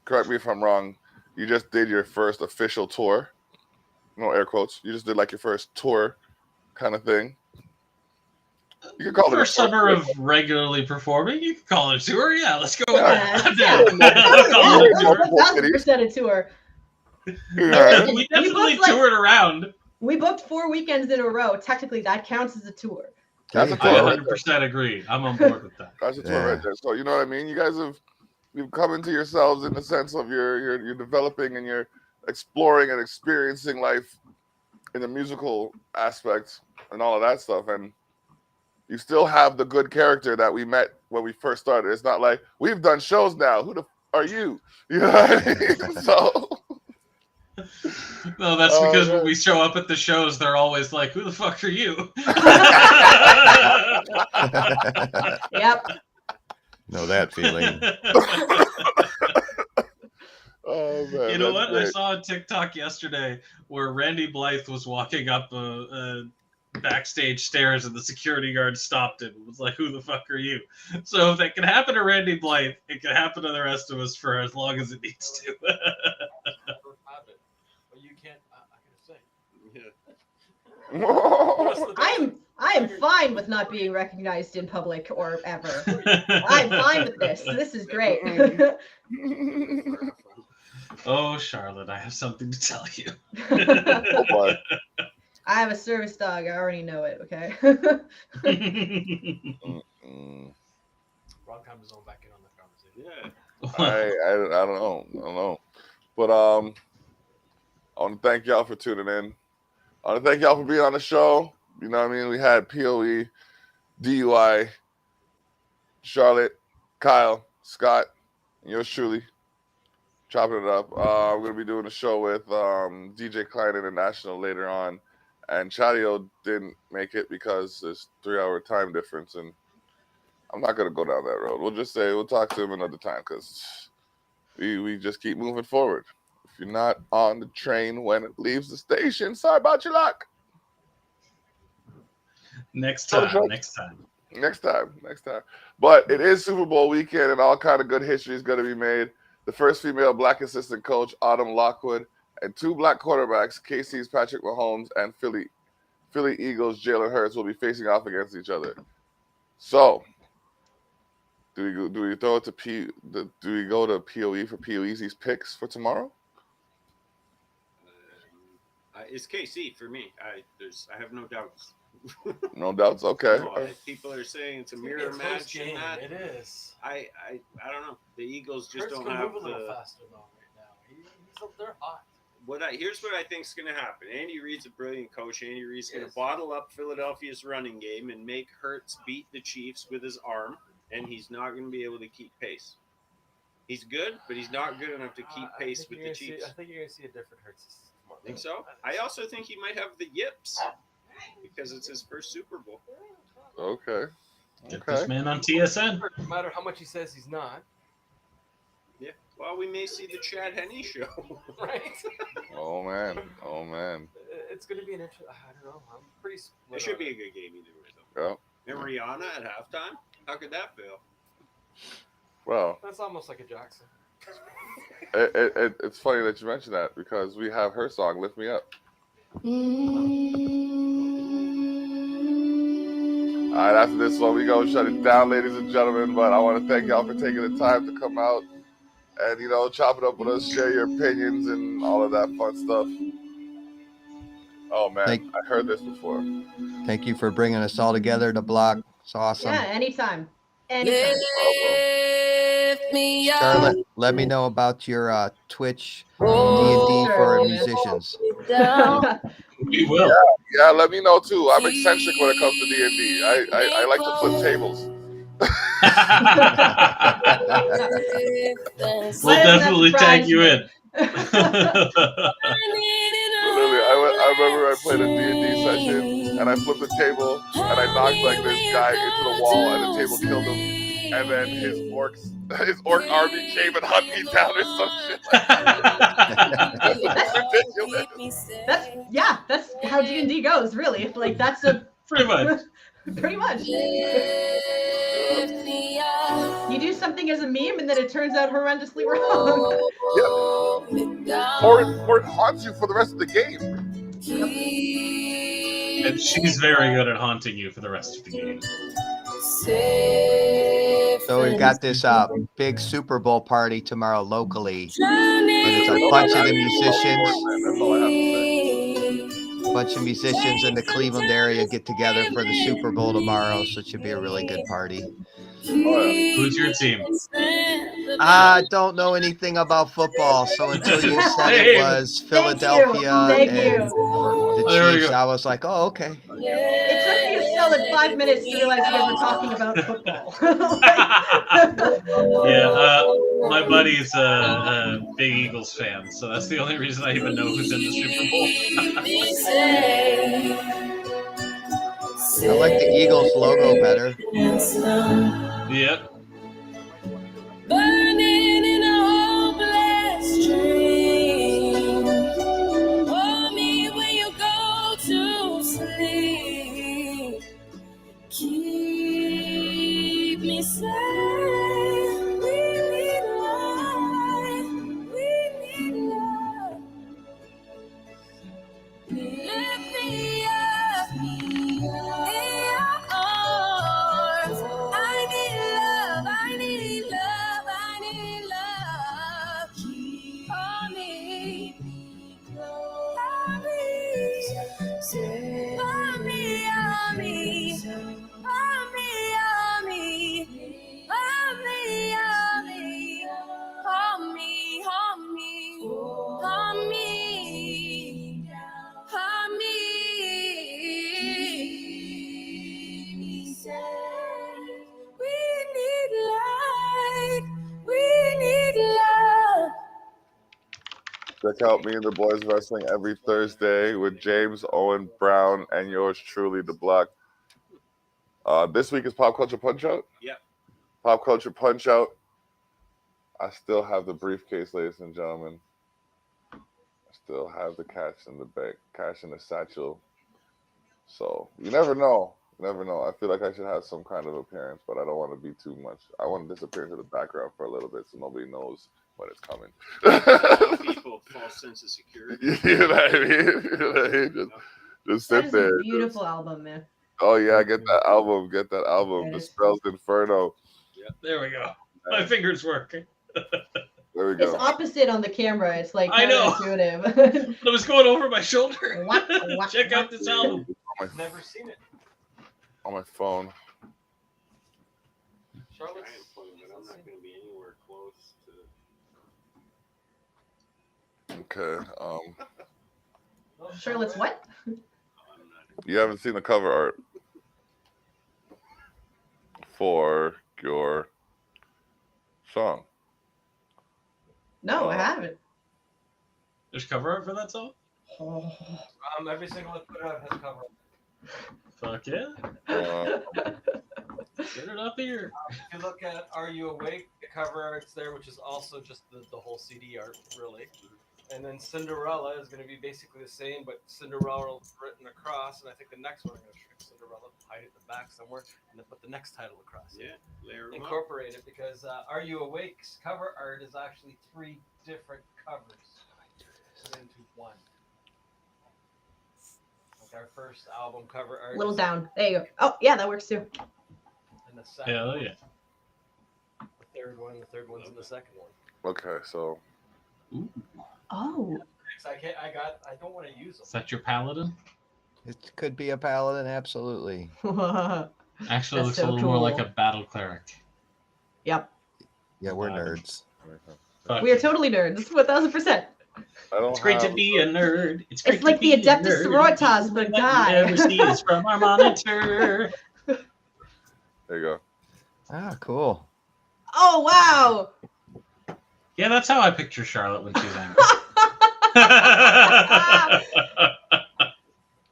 correct me if I'm wrong. You just did your first official tour. No air quotes. You just did like your first tour, kind of thing. You could call it First summer of regularly performing. You could call it a tour. Yeah, let's go with Yeah, that. I'm down. I'll call it a tour. 1,000% a tour. Yeah. We definitely booked, toured around. We booked 4 weekends in a row. Technically, that counts as a tour. That's a I tour right 100% agree. I'm on board with that. That's a tour right there. So you know what I mean? You guys you've come into yourselves in the sense of you're developing and you're exploring and experiencing life in the musical aspect and all of that stuff. And you still have the good character that we met when we first started. It's not like we've done shows now. Who the are you? You know what I mean? So No, that's because when we show up at the shows, they're always like, "Who the fuck are you?" Yep. Know that feeling. Oh man! You know what? Great. I saw on TikTok yesterday where Randy Blythe was walking up a backstage stairs and the security guard stopped him and was like, "Who the fuck are you?" So if that can happen to Randy Blythe, it can happen to the rest of us for as long as it needs to. But you can't. I gotta say. Yeah. I am fine with not being recognized in public or ever. I'm fine with this. This is great. Oh, Charlotte, I have something to tell you. What? I have a service dog. I already know it. Okay. Wrong time to zone back in on the conversation. Yeah. I don't know. But I want to thank y'all for tuning in. I want to thank y'all for being on the show. You know what I mean? We had POE, DUI, Charlotte, Kyle, Scott, and yours truly, chopping it up. We're going to be doing a show with DJ Klient International later on. And Chadio didn't make it because there's 3-hour time difference. And I'm not going to go down that road. We'll just say we'll talk to him another time because we just keep moving forward. If you're not on the train when it leaves the station, sorry about your luck. Next time. But it is Super Bowl weekend and all kind of good history is going to be made. The first female black assistant coach, Autumn Lockwood, and 2 black quarterbacks, KC's Patrick Mahomes and Philly Eagles' Jalen Hurts, will be facing off against each other. So, do we throw it to do we go to POE for POE's picks for tomorrow? It's KC for me. I have no doubts. No doubts. Okay. No, people are saying it's a mirror match. Game. And that. It is. I don't know. The Eagles just Hurts don't can have move a little the. faster though right now. They're hot. here's what I think is going to happen. Andy Reid's a brilliant coach. Andy Reid's going to bottle up Philadelphia's running game and make Hurts beat the Chiefs with his arm, and he's not going to be able to keep pace. He's good, but he's not good enough to keep pace with the Chiefs. I think you're going to see a different Hurts tomorrow. Think so? I also think he might have the yips because it's his first Super Bowl. Okay. Get this man on TSN. No matter how much he says he's not. Yeah. Well, we may see the Chad Henne show. Right? Oh man. It's going to be an interesting. I don't know. I'm pretty split. It should be a good game either way, though. Yeah. And Rihanna at halftime? How could that fail? Well, That's almost like a Jackson. it's funny that you mentioned that because we have her song "Lift Me Up." All right, after this one, we go shut it down, ladies and gentlemen. But I want to thank y'all for taking the time to come out and chop it up with us, share your opinions and all of that fun stuff. Oh man, I heard this before. Thank you for bringing us all together to block. It's awesome. Yeah, anytime. Charlotte, let me know about your Twitch D&D for musicians. We will. Yeah, let me know too. I'm eccentric when it comes to D&D. I like to flip tables. We'll definitely tag you in. Literally, I remember I played a D&D session and I flipped the table and I knocked like this guy into the wall and the table killed him. And then his orc army came and hunted me down or some shit like that. Ridiculous. That's how D&D goes, really. Like that's a pretty much. Pretty much. You do something as a meme and then it turns out horrendously wrong. Yeah. Or it haunts you for the rest of the game. And she's very good at haunting you for the rest of the game. So we've got this big Super Bowl party tomorrow locally. And it's a bunch of the musicians. Bunch of musicians in the Cleveland area get together for the Super Bowl tomorrow, so it should be a really good party. Who's your team? I don't know anything about football, so until you said it was Philadelphia and the Chiefs, I was like, oh, okay. It took me a solid 5 minutes to realize you guys were talking about football. Yeah, my buddy's a big Eagles fan, so that's the only reason I even know who's in the Super Bowl. I like the Eagles logo better. Yep. Burning in a hopeless dream. Hold me when you go to sleep. Keep me safe. We need life. We need love. Lift me up in your arms. I need love. I need love. I need love. Hold me. Hold me. Hold me. Hold me. Hold me. Hold me. Hold me. Hold me. Hold me. Hold me. Hold me. Hold me. We need light. We need love. Check out Me and the Boys Wrestling every Thursday with James, Owen, Brown, and yours truly, The Block. This week is Pop Culture Punch Out. Yep. Pop Culture Punch Out. I still have the briefcase, ladies and gentlemen. I still have the cash in the bank, cash in the satchel. So you never know. You never know. I feel like I should have some kind of appearance, but I don't want to be too much. I want to disappear into the background for a little bit so nobody knows when it's coming. People, false sense of security. You know what I mean? You know what I mean? Just That sit is there. a beautiful album, man. Oh yeah, get that album. Get that album. Dispel's Inferno. Yep. There we go. My finger's working. There we It's go. opposite on the camera. It's like I know. counterintuitive. It was going over my shoulder. Check out this album. I've never seen it. On my phone. Charlotte's. I'm not going to be anywhere close to. Okay. Charlotte's what? You haven't seen the cover art for your song. No, I haven't. There's cover art for that song? Every single one put out has cover. Fuck yeah. Get it up here. If you look at Are You Awake, the cover art's there, which is also just the whole CD art, really. And then Cinderella is going to be basically the same, but Cinderella written across. And I think the next one I'm going to shrink Cinderella, hide it in the back somewhere, and then put the next title across. Yeah, layer 'em up. Incorporate it, because Are You Awake's cover art is actually 3 different covers put into one. Like our first album cover art. A little is- down. There you go. Oh, yeah, that works too. And the second Hell one, yeah. the third one's in the second one. Okay, so Oh. I don't want to use them. Is that your paladin? It could be a paladin, absolutely. Actually, That's looks so a little more like cool. a battle cleric. Yep. Yeah, we're Wow. nerds. Fuck We are yeah. totally nerds. 1000%. I don't It's great to have- be a nerd. It's great It's like to the be a Adeptus nerd. Sororitas, but a What you guy. never see is from our monitor. There you go. Ah, cool. Oh, wow. Yeah, that's how I picture Charlotte when she's angry.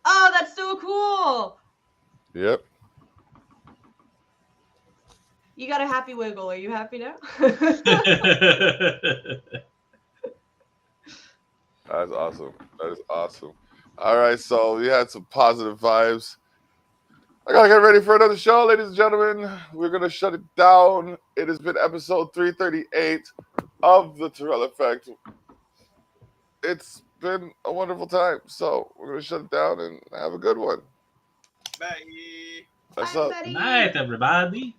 Oh, that's so cool. Yep. You got a happy wiggle. Are you happy now? That's awesome. That is awesome. All right, so we had some positive vibes. I gotta get ready for another show, ladies and gentlemen. We're gonna shut it down. It has been episode 338 of the Terrell Effect. It's been a wonderful time. So we're gonna shut it down and have a good one. Bye. That's Bye, up. buddy. Night, everybody.